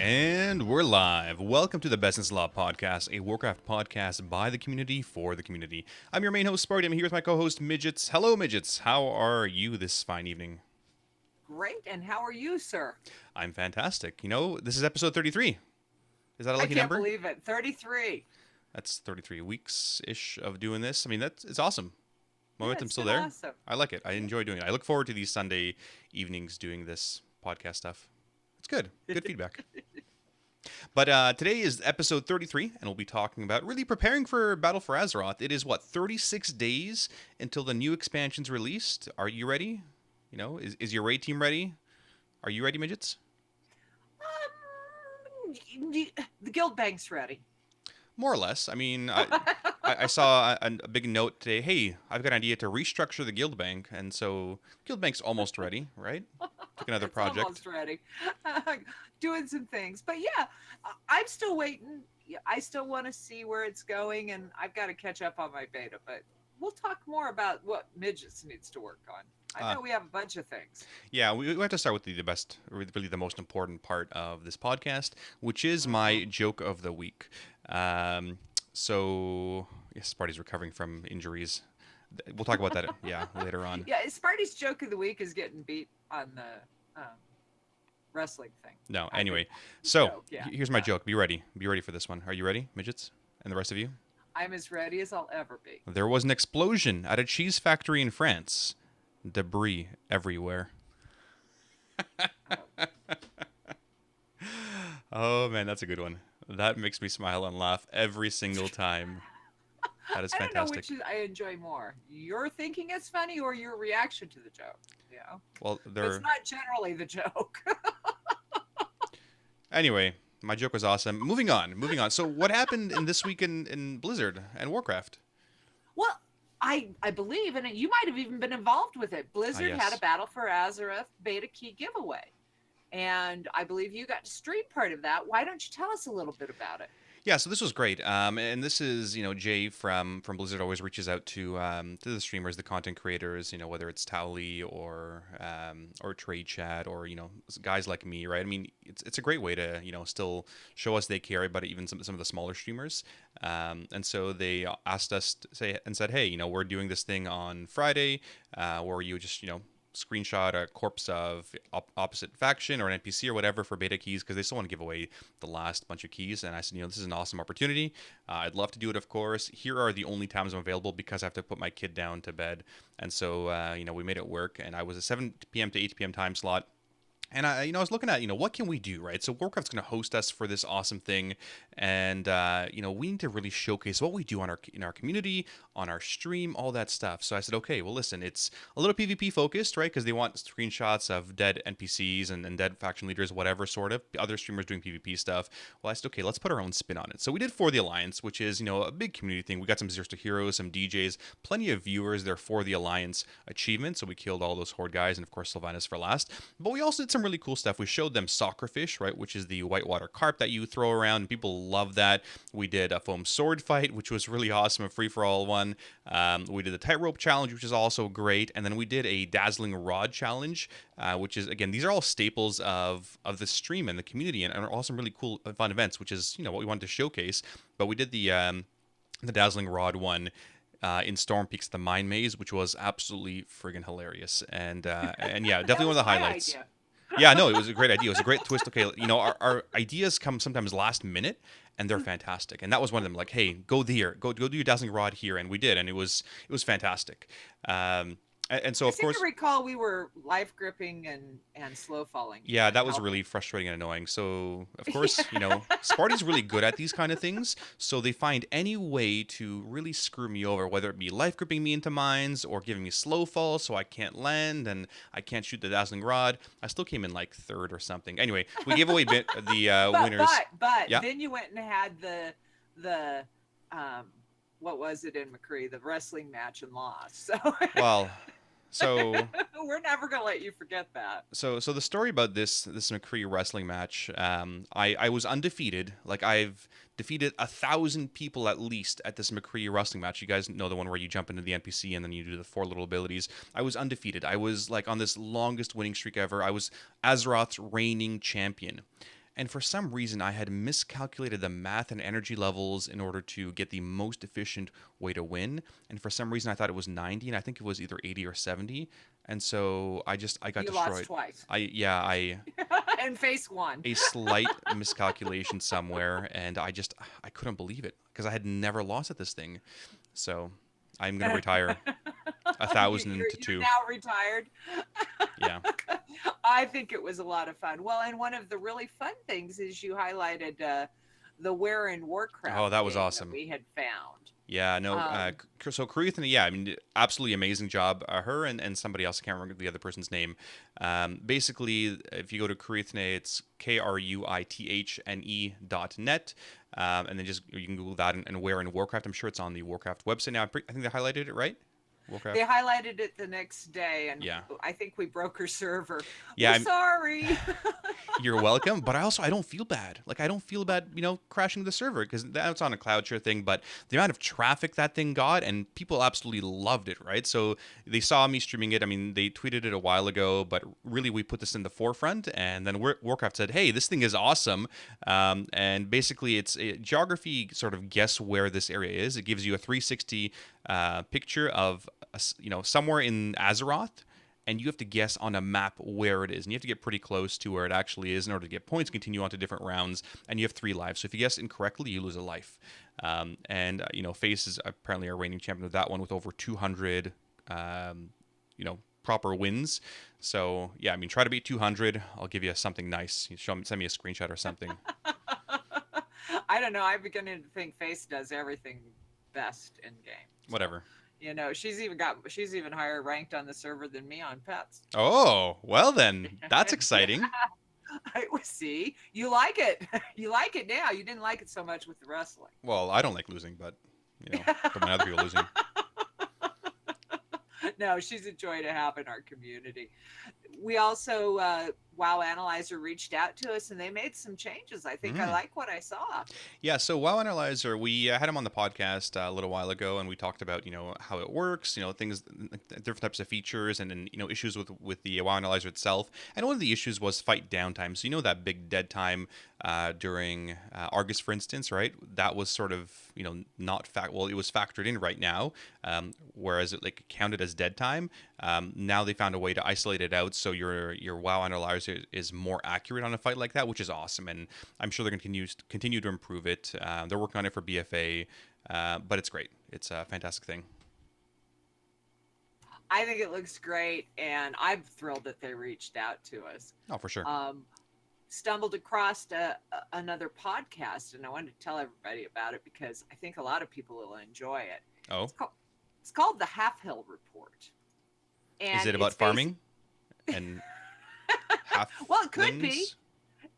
And we're live. Welcome to the Business Law Podcast, a Warcraft podcast by the community for the community. I'm your main host, Sparty. I'm here with my co-host, Midgettes. Hello, Midgettes. How are you this fine evening? Great, and how are you, sir? I'm fantastic. You know, this is episode 33. Is that a I lucky can't number? believe it. 33. That's 33 weeks-ish of doing this. I mean, it's awesome. Momentum's It's still been there. awesome. I like it. I enjoy doing it. I look forward to these Sunday evenings doing this podcast stuff. It's good. Good feedback. But today is episode 33, and we'll be talking about really preparing for Battle for Azeroth. It is, 36 days until the new expansion's released. Are you ready? You know, is your raid team ready? Are you ready, Midgets? The guild bank's ready. More or less. I mean, I saw a big note today. Hey, I've got an idea to restructure the guild bank, and so guild bank's almost ready, right? Took another project. Almost ready. Doing some things. But yeah, I'm still waiting. I still want to see where it's going, and I've got to catch up on my beta. But we'll talk more about what Midgets needs to work on. I know we have a bunch of things. Yeah, we have to start with the best, really the most important part of this podcast, which is my joke of the week. So, yes, Sparty's recovering from injuries. We'll talk about that, later on. Yeah, Sparty's joke of the week is getting beat on the wrestling thing. No, anyway. So, here's my joke. Be ready. Be ready for this one. Are you ready, Midgets? And the rest of you? I'm as ready as I'll ever be. There was an explosion at a cheese factory in France. Debris everywhere. Oh, man, that's a good one. That makes me smile and laugh every single time. That is fantastic. I don't know which I enjoy more. Your thinking it's funny or your reaction to the joke. Yeah. Well, it's not generally the joke. Anyway, my joke was awesome. Moving on. So what happened in this week in Blizzard and Warcraft? Well, I believe, and you might have even been involved with it. Blizzard yes. had a Battle for Azeroth beta key giveaway. And I believe you got to stream part of that. Why don't you tell us a little bit about it? Yeah, so this was great. And this is, Jay from Blizzard always reaches out to the streamers, the content creators, whether it's Towley or Trade Chat or, guys like me, right? I mean, it's a great way to, still show us they care about even some of the smaller streamers. And so they asked us and said, hey, we're doing this thing on Friday, where you just, screenshot a corpse of opposite faction or an NPC or whatever for beta keys because they still want to give away the last bunch of keys. And I said, this is an awesome opportunity. I'd love to do it, of course. Here are the only times I'm available because I have to put my kid down to bed. And so, we made it work. And I was a 7 p.m. to 8 p.m. time slot. And I was looking at, what can we do, right? So Warcraft's going to host us for this awesome thing, and we need to really showcase what we do in our community, on our stream, all that stuff. So I said, okay, well, listen, it's a little PvP focused, right? Because they want screenshots of dead NPCs and dead faction leaders, whatever sort of other streamers doing PvP stuff. Well, I said, okay, let's put our own spin on it. So we did For the Alliance, which is a big community thing. We got some Zeros to Heroes, some DJs, plenty of viewers there for the Alliance achievement. So we killed all those Horde guys, and of course Sylvanas for last. But we also did some really cool stuff. We showed them Soccerfish, right, which is the whitewater carp that you throw around, and people love that. We did a foam sword fight, which was really awesome, a free-for-all one. We did the tightrope challenge, which is also great, and then we did a dazzling rod challenge, which is, again, these are all staples of the stream and the community, and are all some really cool, fun events, which is what we wanted to showcase. But we did the dazzling rod one in Storm Peaks, the Mine Maze, which was absolutely friggin' hilarious, and yeah, definitely one of the highlights. Idea. Yeah, no, it was a great idea. It was a great twist. Okay, our ideas come sometimes last minute, and they're fantastic. And that was one of them. Like, hey, go there, go do your dazzling rod here, and we did, and it was fantastic. And so, of course, I recall we were life gripping and slow falling. Yeah, that was really frustrating and annoying. So, of course, Sparty's really good at these kind of things. So they find any way to really screw me over, whether it be life gripping me into mines or giving me slow fall so I can't land and I can't shoot the dazzling rod. I still came in like third or something. Anyway, we gave away the winners. But then you went and had the what was it in McCree, the wrestling match, and lost. So well. So we're never gonna let you forget that. So the story about this McCree wrestling match, I was undefeated. Like, I've defeated 1,000 people at least at this McCree wrestling match. You guys know the one where you jump into the NPC and then you do the 4 little abilities. I was undefeated. I was like on this longest winning streak ever. I was Azeroth's reigning champion. And for some reason, I had miscalculated the math and energy levels in order to get the most efficient way to win. And for some reason, I thought it was 90, and I think it was either 80 or 70. And so I got You lost destroyed. twice. I And face one. a slight miscalculation somewhere, and I couldn't believe it because I had never lost at this thing. So I'm gonna retire 1,000 to You're two. now retired. Yeah. I think it was a lot of fun. Well, and one of the really fun things is you highlighted the Where in Warcraft. Oh, that was game awesome. we had found. Yeah, no. So Karithna, yeah, I mean, absolutely amazing job. Her and somebody else, I can't remember the other person's name. Basically, if you go to Karithne, it's KRUITHNE.net. And then just you can Google that and Where in Warcraft. I'm sure it's on the Warcraft website now. I think they highlighted it, right? Warcraft. They highlighted it the next day, and Yeah. I think we broke her server. Yeah, We're sorry. You're welcome, but I don't feel bad. Like I don't feel bad, crashing the server because that's on a cloud share thing. But the amount of traffic that thing got, and people absolutely loved it, right? So they saw me streaming it. I mean, they tweeted it a while ago, but really we put this in the forefront. And then Warcraft said, "Hey, this thing is awesome." And basically, it's a geography sort of guess where this area is. It gives you a 360 picture of somewhere in Azeroth. And you have to guess on a map where it is. And you have to get pretty close to where it actually is in order to get points, continue on to different rounds. And you have 3 lives. So if you guess incorrectly, you lose a life. Face is apparently our reigning champion of that one with over 200, proper wins. So, yeah, I mean, try to beat 200. I'll give you something nice. Send me a screenshot or something. I don't know. I'm beginning to think Face does everything best in game. Whatever. She's even higher ranked on the server than me on pets. Oh, well then, that's exciting. See, you like it. You like it now. You didn't like it so much with the wrestling. Well, I don't like losing, but don't mind other people losing. No, she's a joy to have in our community. We also, WoW Analyzer reached out to us and they made some changes. I think I like what I saw. Yeah, so WoW Analyzer, we had him on the podcast a little while ago, and we talked about how it works, things, different types of features, and issues with the WoW Analyzer itself. And one of the issues was fight downtime. So that big dead time during Argus, for instance, right? That was sort of not it was factored in right now, whereas it counted as dead time. Now they found a way to isolate it out so your WoW Analyzer is more accurate on a fight like that, which is awesome, and I'm sure they're going to continue to improve it. They're working on it for BFA, but it's great. It's a fantastic thing. I think it looks great, and I'm thrilled that they reached out to us. Oh, for sure. Stumbled across another podcast, and I wanted to tell everybody about it because I think a lot of people will enjoy it. Oh. It's called the Half Hill Report. And is it about farming and half? Well, it could be.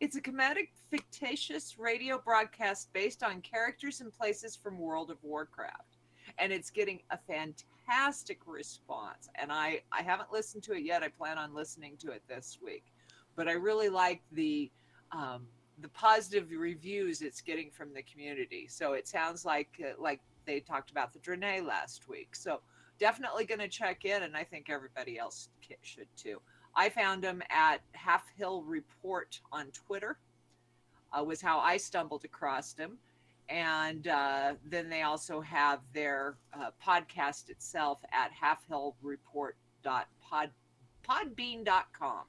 It's a comedic, fictitious radio broadcast based on characters and places from World of Warcraft. And it's getting a fantastic response. And I haven't listened to it yet. I plan on listening to it this week. But I really like the positive reviews it's getting from the community. So it sounds like they talked about the Draenei last week. So definitely going to check in, and I think everybody else should too. I found them at Half Hill Report on Twitter, was how I stumbled across them. And then they also have their podcast itself at halfhillreport.podbean.com.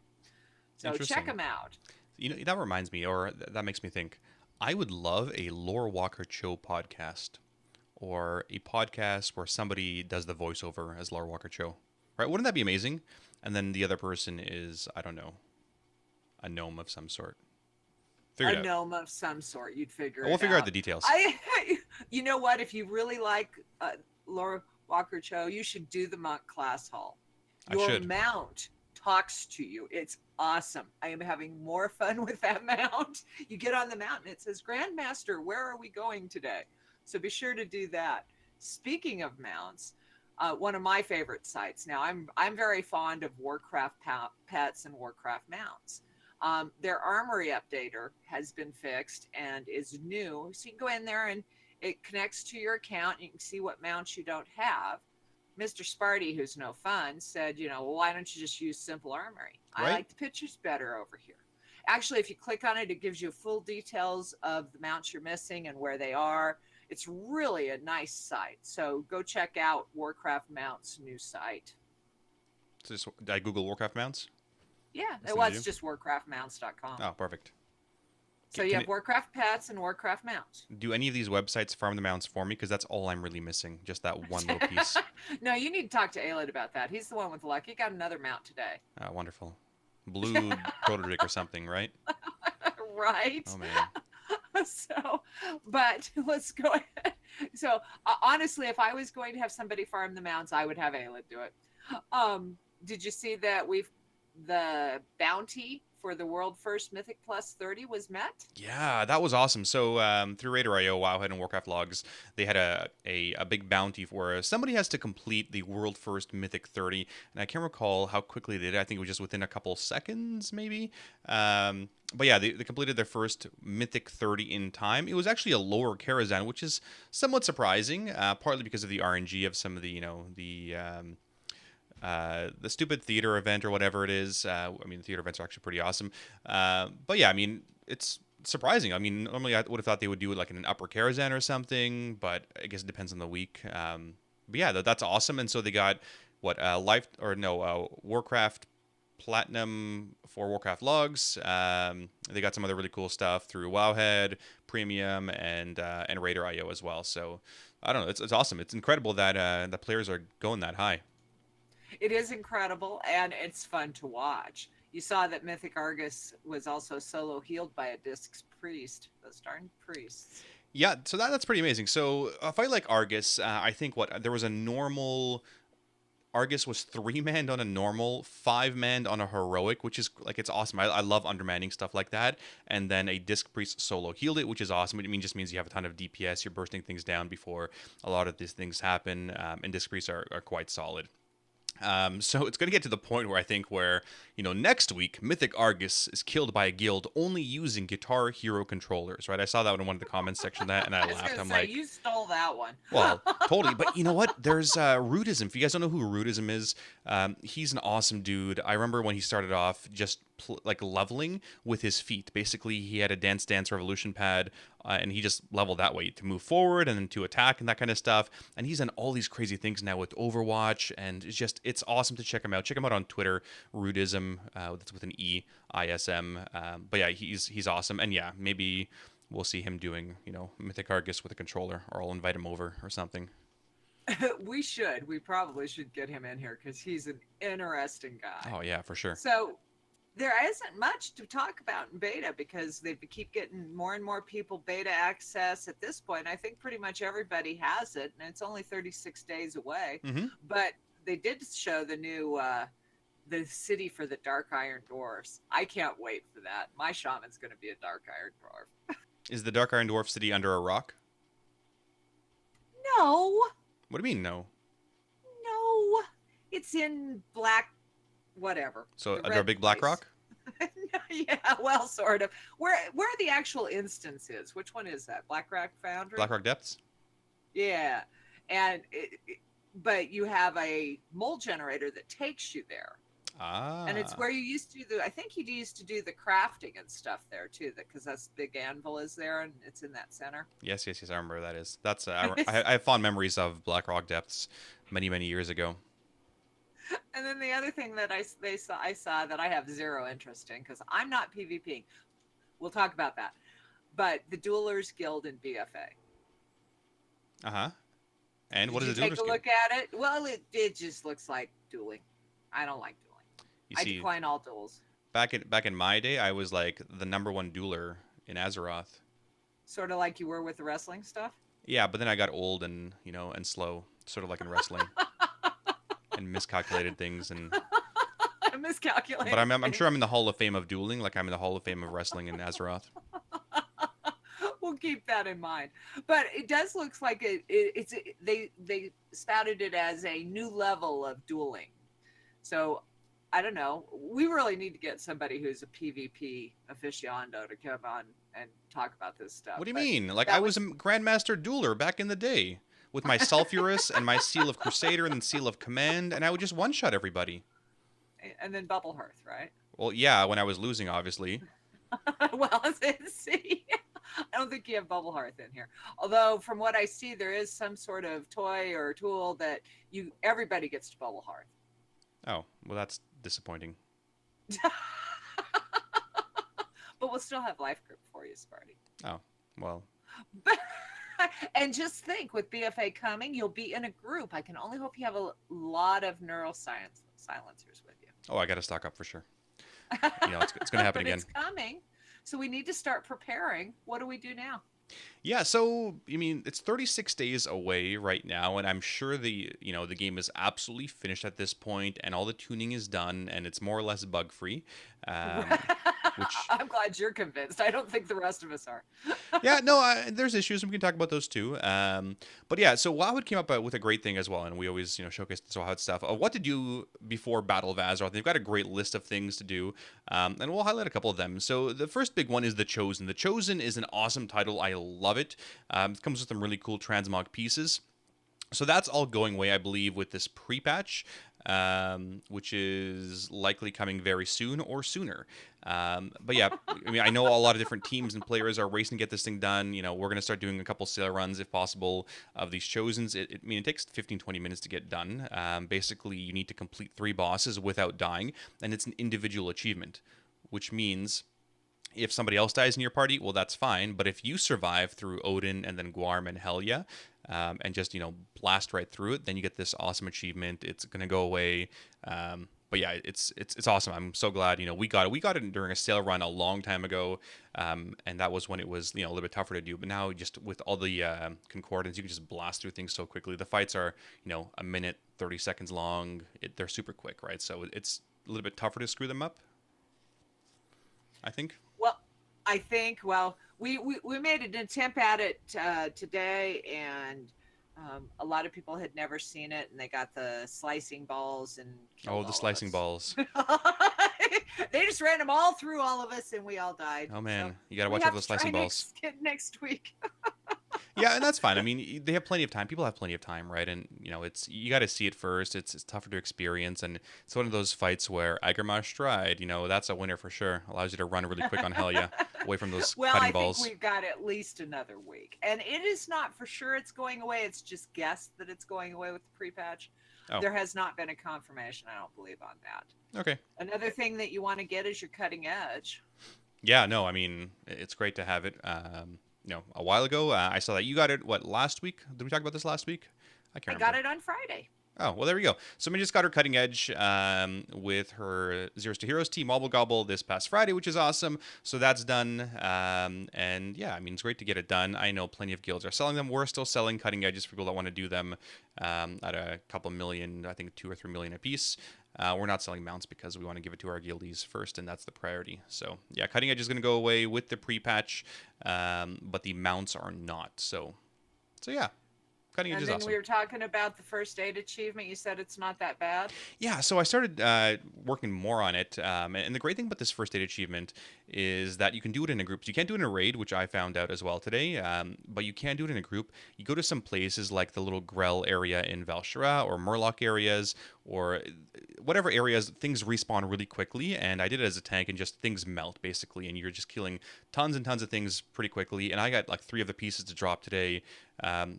So check them out. That reminds me, or that makes me think, I would love a Lore Walker Cho podcast, or a podcast where somebody does the voiceover as Lore Walker Cho. Right? Wouldn't that be amazing? And then the other person is, I don't know, a gnome of some sort. A gnome of some sort. You'd figure it out. We'll figure out the details. You know what? If you really like Lore Walker Cho, you should do the monk class hall. Your mount talks to you. It's awesome. I am having more fun with that mount. You get on the mount and it says, Grandmaster, where are we going today? So be sure to do that. Speaking of mounts, one of my favorite sites. Now, I'm very fond of Warcraft pets and Warcraft mounts. Their armory updater has been fixed and is new. So you can go in there and it connects to your account. You can see what mounts you don't have. Mr. Sparty, who's no fun, said, well, why don't you just use Simple Armory? I like the pictures better over here. Actually, if you click on it, it gives you full details of the mounts you're missing and where they are. It's really a nice site. So go check out Warcraft Mounts' new site. So just, did I Google Warcraft mounts? Yeah, That's it the was new? just warcraftmounts.com. Oh, perfect. So you have Warcraft Pets and Warcraft Mounts. Do any of these websites farm the mounts for me? Because that's all I'm really missing. Just that one little piece. No, you need to talk to Aelid about that. He's the one with luck. He got another mount today. Wonderful. Blue Proto-Drake or something, right? Right. Oh, man. So, but let's go ahead. So, honestly, if I was going to have somebody farm the mounts, I would have Aelid do it. Did you see that the bounty for the world first Mythic Plus 30 was met? Yeah, that was awesome. So through Raider.io, Wowhead, and Warcraft Logs, they had a big bounty where somebody has to complete the world first Mythic 30, and I can't recall how quickly they did. I think it was just within a couple seconds, maybe. But yeah, they completed their first Mythic 30 in time. It was actually a lower Karazhan, which is somewhat surprising, partly because of the RNG of some of the stupid theater event or whatever it is. I mean, the theater events are actually pretty awesome. But yeah, I mean, it's surprising. I mean, normally I would have thought they would do it like in an upper Karazhan or something, but I guess it depends on the week. But yeah, that's awesome. And so they got Warcraft Platinum for Warcraft Logs. They got some other really cool stuff through Wowhead, Premium, and Raider.io as well. So I don't know. It's awesome. It's incredible that the players are going that high. It is incredible, and it's fun to watch. You saw that Mythic Argus was also solo healed by a Discs priest. Those darn priests. Yeah, so that's pretty amazing. So a fight like Argus, I think there was a normal. Argus was 3-manned on a normal, 5-manned on a heroic, which is like, it's awesome. I love undermanning stuff like that. And then a Disc Priest solo healed it, which is awesome. It just means you have a ton of DPS. You're bursting things down before a lot of these things happen. And Disc Priests are quite solid. So it's going to get to the point where I think next week, Mythic Argus is killed by a guild only using Guitar Hero controllers, right? I saw that in one of the comments section of that, and I laughed. I'm like, you stole that one. Well, totally. But you know what? There's Rootism. If you guys don't know who Rootism is, he's an awesome dude. I remember when he started off just leveling with his feet. Basically, he had a Dance Dance Revolution pad, and he just leveled that way to move forward and then to attack and that kind of stuff. And he's done all these crazy things now with Overwatch, and it's awesome to check him out. Check him out on Twitter, Rootism. That's with an E-I-S-M. But yeah, he's awesome. And yeah, maybe we'll see him doing Mythic Argus with a controller, or I'll invite him over or something. We probably should get him in here because he's an interesting guy. Oh yeah, for sure. So there isn't much to talk about in beta because they keep getting more and more people beta access. At this point, I think pretty much everybody has it, and it's only 36 days away. Mm-hmm. But they did show the new the city for the Dark Iron Dwarfs. I can't wait for that. My shaman's going to be a Dark Iron Dwarf. Is the Dark Iron Dwarf city under a rock? No. What do you mean, no? No. It's in black whatever. So under a big black rock? Yeah, well, sort of. Where the actual instance is? Which one is that? Black Rock Foundry? Black Rock Depths? Yeah. And but you have a mole generator that takes you there. Ah. And it's where you used to do I think you used to do the crafting and stuff there too, because that's big anvil is there and it's in that center. Yes, I remember where that is. That's I have fond memories of Black Rock Depths many years ago. And then the other thing that I saw that I have zero interest in because I'm not PvPing. We'll talk about that. But the Duelers Guild in BFA. Uh-huh. And what is the Duelers Guild? Take a look at it. Well, it just looks like dueling. I don't like dueling. I decline all duels. Back in my day, I was like the #1 dueler in Azeroth. Sort of like you were with the wrestling stuff? Yeah, but then I got old and slow, sort of like in wrestling. And miscalculated things and miscalculated. But I'm sure I'm in the Hall of Fame of dueling, like I'm in the Hall of Fame of wrestling in Azeroth. We'll keep that in mind. But it does look like they spouted it as a new level of dueling. So I don't know. We really need to get somebody who's a PvP aficionado to come on and talk about this stuff. What do you mean? Like I was a Grandmaster dueler back in the day. With my Sulfurous and my Seal of Crusader and then Seal of Command, and I would just one-shot everybody. And then Bubble Hearth, right? Well, yeah, when I was losing, obviously. Well, see, I don't think you have bubble hearth in here. Although, from what I see, there is some sort of toy or tool that everybody gets to bubble hearth. Oh, well, that's disappointing. But we'll still have life group for you, Sparty. Oh, well. And just think, with BFA coming, you'll be in a group. I can only hope you have a lot of neuroscience silencers with you. Oh, I got to stock up for sure. It's going to happen But again. it's coming, so we need to start preparing. What do we do now? Yeah, so it's 36 days away right now, and I'm sure the game is absolutely finished at this point, and all the tuning is done, and it's more or less bug free. Which I'm glad you're convinced. I don't think the rest of us are. Yeah, no, there's issues, and we can talk about those too. But yeah, so Wowwood came up with a great thing as well, and we always showcase the Wowwood stuff. What to do before Battle of Azeroth? They've got a great list of things to do, and we'll highlight a couple of them. So the first big one is The Chosen. The Chosen is an awesome title. I love it. It comes with some really cool transmog pieces. So that's all going away, I believe, with this pre-patch, which is likely coming very soon or sooner. But yeah, I know a lot of different teams and players are racing to get this thing done. We're going to start doing a couple sail runs, if possible, of these Chosens. It takes 15-20 minutes to get done. Basically, you need to complete 3 bosses without dying, and it's an individual achievement, which means if somebody else dies in your party, well, that's fine. But if you survive through Odin and then Guarm and Helya, and just blast right through it, then you get this awesome achievement. It's gonna go away. But yeah, it's awesome. I'm so glad we got it. We got it during a sail run a long time ago, and that was when it was a little bit tougher to do. But now, just with all the concordance, you can just blast through things so quickly. The fights are a minute 30 seconds long. They're super quick, right? So it's a little bit tougher to screw them up, I think. Well, I think, we made an attempt at it today, and a lot of people had never seen it, and they got the slicing balls and the slicing balls. They just ran them all through all of us, and we all died. Oh man, so you gotta watch out for the slicing balls. Next week. Yeah, and that's fine. They have plenty of time. People have plenty of time, right? And you got to see it first. It's tougher to experience, and it's one of those fights where Agarmar Stride, that's a winner for sure. Allows you to run really quick on Helya, away from those cutting balls. I think we've got at least another week, and it is not for sure it's going away. It's just guessed that it's going away with the pre-patch. Oh. There has not been a confirmation, I don't believe, on that. Okay. Another thing that you want to get is your cutting edge. Yeah, no, it's great to have it. A while ago, I saw that you got it, last week? Did we talk about this last week? I can't remember. I got it on Friday. Oh, well, there we go. So Midge just got her cutting edge with her Zeros to Heroes team, Mobble Gobble, this past Friday, which is awesome. So that's done. And yeah, it's great to get it done. I know plenty of guilds are selling them. We're still selling cutting edges for people that want to do them at a couple million, I think 2 or 3 million a piece. We're not selling mounts because we want to give it to our guildies first, and that's the priority. So yeah, cutting edge is going to go away with the pre-patch, but the mounts are not. So yeah. Cutting edge is awesome. We were talking about the first aid achievement. You said it's not that bad. Yeah, so I started working more on it, and the great thing about this first aid achievement is that you can do it in a group. So you can't do it in a raid, which I found out as well today, but you can do it in a group. You go to some places like the little Grell area in Val'Shara or Murloc areas or whatever areas, things respawn really quickly, and I did it as a tank, and just things melt, basically, and you're just killing tons and tons of things pretty quickly, and I got 3 of the pieces to drop today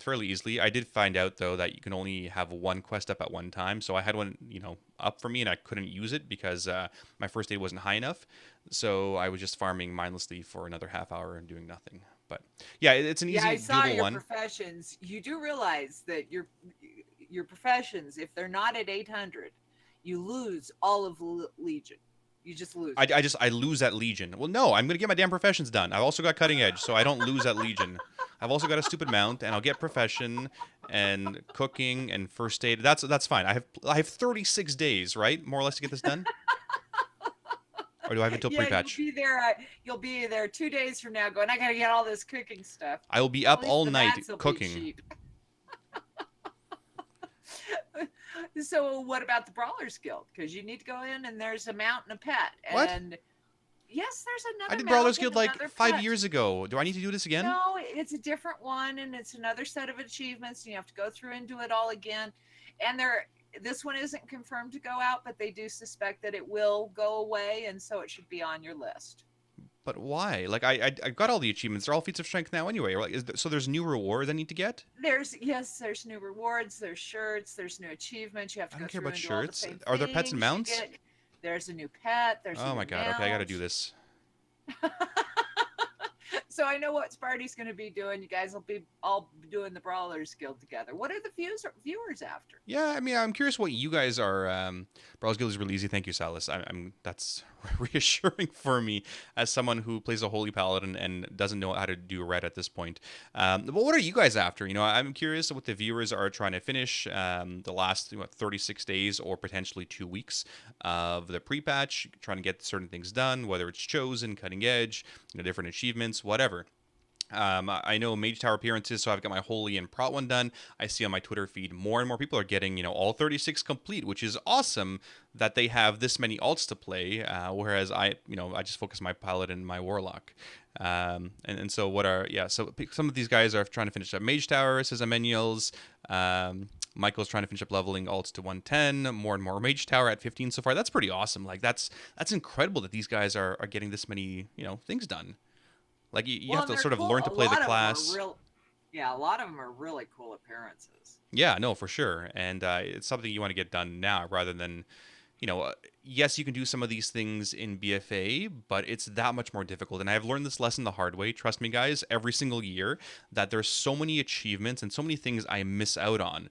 fairly easily. I did find out, though, that you can only have 1 quest up at one time, so I had one, up for me, and I couldn't use it because my first aid wasn't high enough, so I was just farming mindlessly for another half hour and doing nothing. But yeah, it's an easy, I saw doable your one. Professions. You do realize that your professions, if they're not at 800, you lose all of Legion. You just lose. I lose at Legion. Well, no, I'm gonna get my damn professions done. I've also got cutting edge, so I don't lose at Legion. I've also got a stupid mount, and I'll get profession and cooking and first aid. That's fine. I have 36 days, right, more or less, to get this done. Or do I have until pre-patch? You'll be there 2 days from now going, I gotta get all this cooking stuff. I will be up all night cooking. So what about the Brawlers Guild? Because you need to go in, and there's a mount and a pet. What? And yes, there's another. I did Brawlers Guild 5 years ago. Do I need to do this again? No, it's a different one, and it's another set of achievements, and you have to go through and do it all again. And this one isn't confirmed to go out, but they do suspect that it will go away, and so it should be on your list. But why? Like I got all the achievements. They're all feats of strength now anyway. Like, so there's new rewards I need to get. There's new rewards, there's shirts, there's new achievements. You have to I go don't care through about and do all the shirts. same Are there pets and things. You mounts? get there's a new pet, there's a Oh new my god. Okay, I got to do mount. this. So I know what Sparty's going to be doing. You guys will be all doing the Brawlers Guild together. What are the viewers after? Yeah, I mean, I'm curious what you guys are. Brawl's Guild is really easy. Thank you, Salas. I'm that's reassuring for me as someone who plays a holy paladin and doesn't know how to do red at this point. But what are you guys after? I'm curious what the viewers are trying to finish the last 36 days or potentially 2 weeks of the pre-patch, trying to get certain things done, whether it's chosen, cutting edge, different achievements, whatever. I know Mage Tower appearances, so I've got my Holy and Prot one done. I see on my Twitter feed more and more people are getting, all 36 complete, which is awesome that they have this many alts to play, whereas I just focus my Paladin and my Warlock. And so so some of these guys are trying to finish up Mage Tower, says Amenuels. Michael's trying to finish up leveling alts to 110, more and more Mage Tower at 15 so far. That's pretty awesome. Like that's incredible that these guys are getting this many, things done. Like you have to sort of cool. learn to play the class. Yeah, a lot of them are really cool appearances. Yeah, no, for sure. And it's something you want to get done now rather than, yes, you can do some of these things in BFA, but it's that much more difficult. And I've learned this lesson the hard way. Trust me, guys, every single year that there's so many achievements and so many things I miss out on,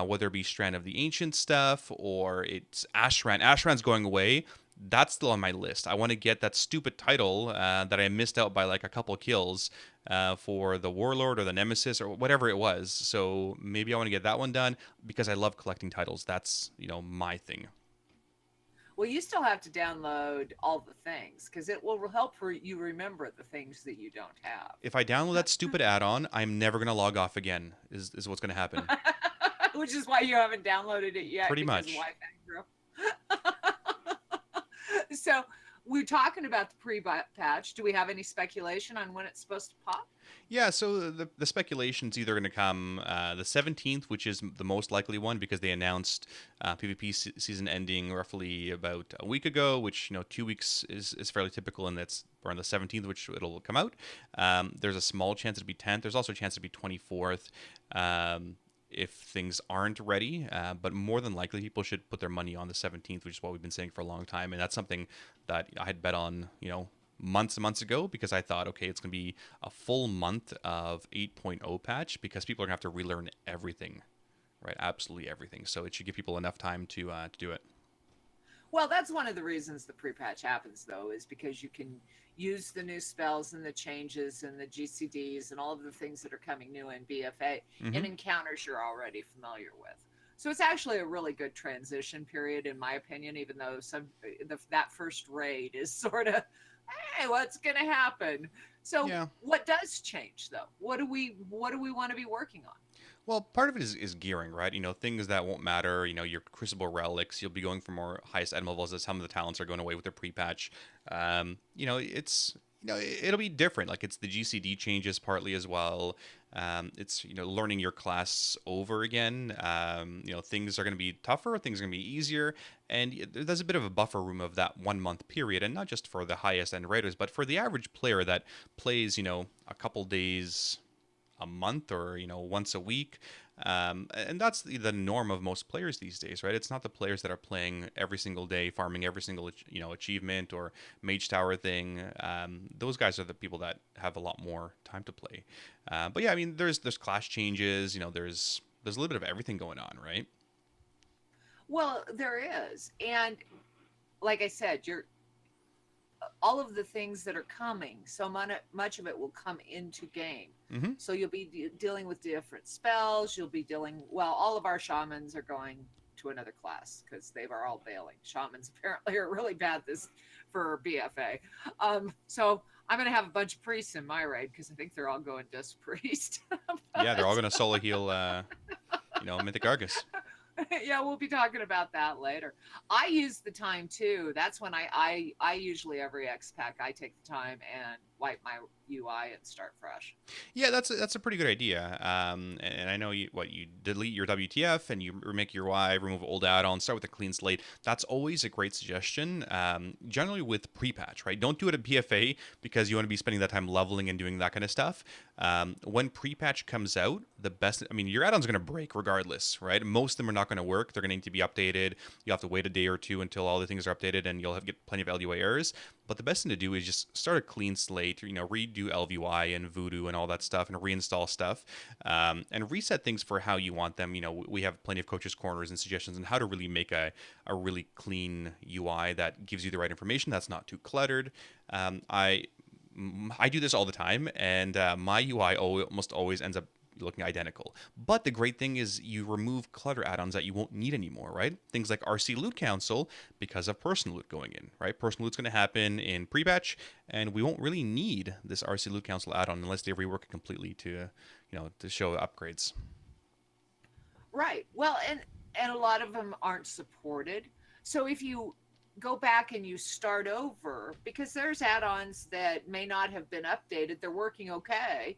whether it be Strand of the Ancient stuff or it's Ashran. Ashran's going away. That's still on my list. I want to get that stupid title that I missed out by like a couple kills for the Warlord or the Nemesis or whatever it was. So maybe I want to get that one done because I love collecting titles. That's, my thing. Well, you still have to download all the things because it will help for you remember the things that you don't have. If I download that stupid add-on, I'm never going to log off again is what's going to happen. Which is why you haven't downloaded it yet. Pretty much. So we're talking about the pre-patch. Do we have any speculation on when it's supposed to pop? Yeah, so the speculation's either going to come the 17th, which is the most likely one because they announced PvP season ending roughly about a week ago, which, 2 weeks is fairly typical, and that's around the 17th, which it'll come out. There's a small chance it'll be 10th. There's also a chance it'll be 24th. If things aren't ready, but more than likely people should put their money on the 17th, which is what we've been saying for a long time, and that's something that I had bet on, months and months ago because I thought, okay, it's going to be a full month of 8.0 patch because people are going to have to relearn everything, right? Absolutely everything. So it should give people enough time to do it. Well, that's one of the reasons the pre-patch happens, though, is because you can use the new spells and the changes and the GCDs and all of the things that are coming new in BFA and encounters you're already familiar with. So it's actually a really good transition period, in my opinion, even though that first raid is sort of, hey, what's going to happen? So What does change, though? What do we want to be working on? Well, part of it is gearing, right? Things that won't matter. Your Crucible relics. You'll be going for more highest item levels as some of the talents are going away with their pre-patch. It's it'll be different. Like it's the GCD changes partly as well. It's learning your class over again. Things are going to be tougher. Things are going to be easier, and there's a bit of a buffer room of that 1 month period, and not just for the highest end raiders, but for the average player that plays a couple days a month or once a week, and that's the norm of most players these days, right? It's not the players that are playing every single day, farming every single achievement or Mage Tower thing. Those guys are the people that have a lot more time to play. But yeah, I mean, there's class changes. There's a little bit of everything going on, right? Well, there is, and like I said, all of the things that are coming, so much of it will come into game. Mm-hmm. So you'll be dealing with different spells. You'll be all of our shamans are going to another class because they are all bailing. Shamans apparently are really bad for BFA. So I'm going to have a bunch of priests in my raid because I think they're all going Dust Priest. Yeah, they're all going to solo heal, Mythic Argus. Yeah, we'll be talking about that later. I use the time too. That's when I usually every X pack I take the time and wipe my UI and start fresh. Yeah, that's a pretty good idea. And I know you delete your WTF and you remake your UI, remove old add-ons, start with a clean slate. That's always a great suggestion. Generally with pre-patch, right? Don't do it at BFA because you want to be spending that time leveling and doing that kind of stuff. When pre-patch comes out, the best, I mean, your add-ons are going to break regardless, right? Most of them are not going to work. They're going to need to be updated. You have to wait a day or two until all the things are updated, and get plenty of LUI errors. But the best thing to do is just start a clean slate, redo LVUI and Voodoo and all that stuff and reinstall stuff, and reset things for how you want them. We have plenty of coaches' corners and suggestions on how to really make a really clean UI that gives you the right information, that's not too cluttered. I do this all the time, and my UI almost always ends up looking identical. But the great thing is you remove clutter add-ons that you won't need anymore, right? Things like RC Loot Council because of personal loot going in, right? Personal loot's going to happen in pre-patch, and we won't really need this RC Loot Council add-on unless they rework it completely to show upgrades. Right. Well, and a lot of them aren't supported. So if you go back and you start over, because there's add-ons that may not have been updated, they're working okay,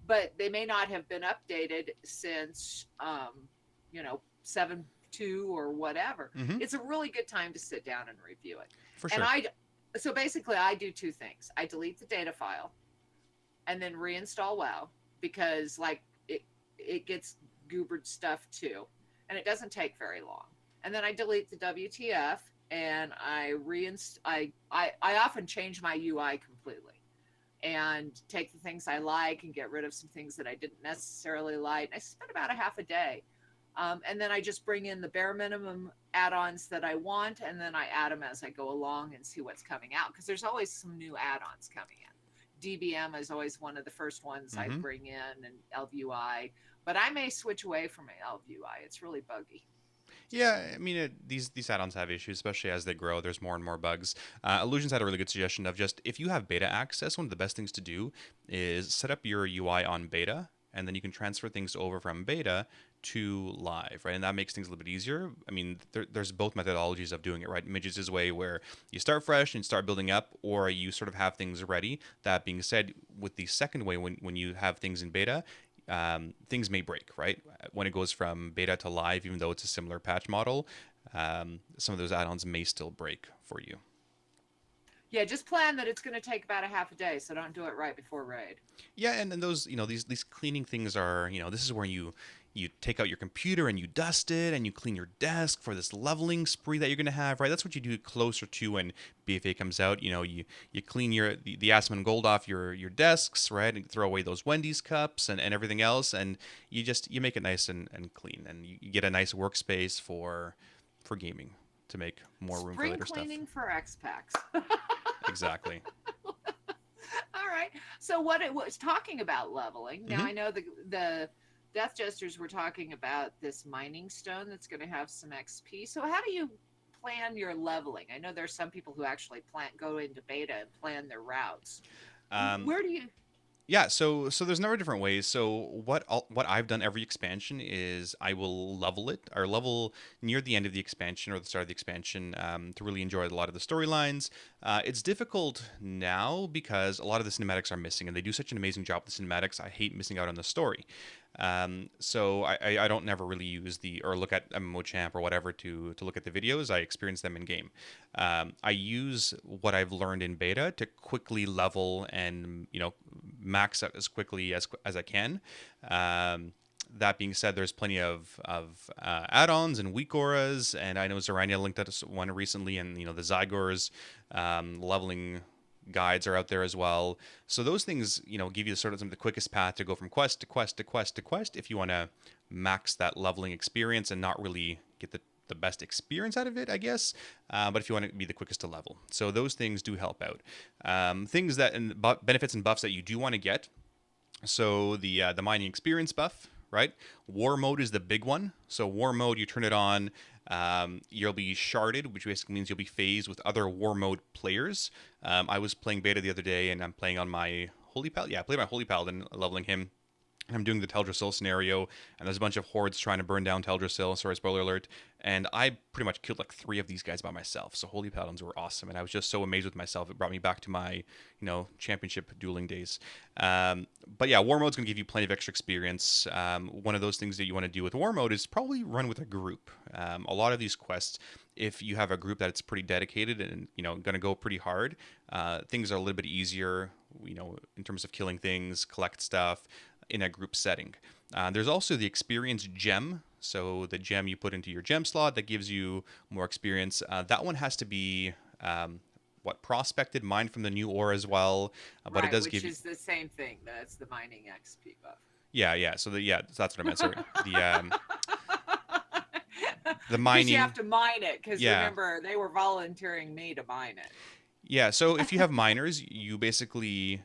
but they may not have been updated since 7.2 or whatever. Mm-hmm. It's a really good time to sit down and review it. For sure. And so basically I do two things. I delete the data file and then reinstall WoW, because like it gets goobered stuff too, and it doesn't take very long. And then I delete the WTF, and I often change my UI completely and take the things I like and get rid of some things that I didn't necessarily like. I spent about a half a day. And then I just bring in the bare minimum add-ons that I want, and then I add them as I go along and see what's coming out, because there's always some new add-ons coming in. DBM is always one of the first ones I bring in, and LVUI. But I may switch away from LVUI. It's really buggy. Yeah, I mean, these add-ons have issues, especially as they grow. There's more and more bugs. Illusions had a really good suggestion of just, if you have beta access, one of the best things to do is set up your UI on beta, and then you can transfer things over from beta to live, right? And that makes things a little bit easier. I mean, there's both methodologies of doing it, right? Midgets is a way where you start fresh and start building up, or you sort of have things ready. That being said, with the second way, when you have things in beta, things may break, right? When it goes from beta to live, even though it's a similar patch model, some of those add-ons may still break for you. Yeah, just plan that it's going to take about a half a day, so don't do it right before raid. Yeah, and then those, these cleaning things are, this is where you take out your computer and you dust it and you clean your desk for this leveling spree that you're going to have, right? That's what you do closer to when BFA comes out. You clean the Aspen Gold off your desks, right? And throw away those Wendy's cups and everything else. And you make it nice and clean. And you get a nice workspace for gaming to make more room for later stuff. Spring cleaning for X-Packs. Exactly. All right. So what it was talking about leveling. Now I know the Death Jesters were talking about this mining stone that's going to have some XP. So how do you plan your leveling? I know there's some people who actually go into beta and plan their routes. Where do you? Yeah, so there's a number of different ways. So what I've done every expansion is I will level near the end of the expansion or the start of the expansion to really enjoy a lot of the storylines. It's difficult now because a lot of the cinematics are missing, and they do such an amazing job with the cinematics. I hate missing out on the story. So I don't never really use or look at MMOChamp or whatever to look at the videos. I experience them in game. I use what I've learned in beta to quickly level and max out as quickly as I can. That being said, there's plenty of add-ons and weak auras, and I know Zarania linked us one recently, and the Zygors leveling guides are out there as well. So those things, give you sort of the quickest path to go from quest to quest to quest to quest if you want to max that leveling experience and not really get the best experience out of it, I guess. But if you want to be the quickest to level. So those things do help out. Things and benefits and buffs that you do want to get. So the mining experience buff, right? War mode is the big one. So war mode, you turn it on, you'll be sharded, which basically means you'll be phased with other war mode players. I was playing beta the other day, and I'm playing on my Holy Paladin. Yeah, I played my Holy Paladin, leveling him. I'm doing the Teldrassil scenario, and there's a bunch of hordes trying to burn down Teldrassil. Sorry, spoiler alert. and I pretty much killed like 3 of these guys by myself. So Holy Paladins were awesome, and I was just so amazed with myself. It brought me back to my, championship dueling days. But yeah, War Mode's gonna give you plenty of extra experience. One of those things that you want to do with War Mode is probably run with a group. A lot of these quests, if you have a group that's pretty dedicated and gonna go pretty hard, things are a little bit easier. In terms of killing things, collect stuff in a group setting. There's also the experience gem. So the gem you put into your gem slot that gives you more experience. That one has to be prospected, mined from the new ore as well. But it Right, does which give you. is the same thing. That's the mining XP buff. Yeah. So that's what I meant. Sorry. The Because you mining. have to mine it. Because Yeah. remember, they were volunteering me to mine it. Yeah, so if you have miners, you basically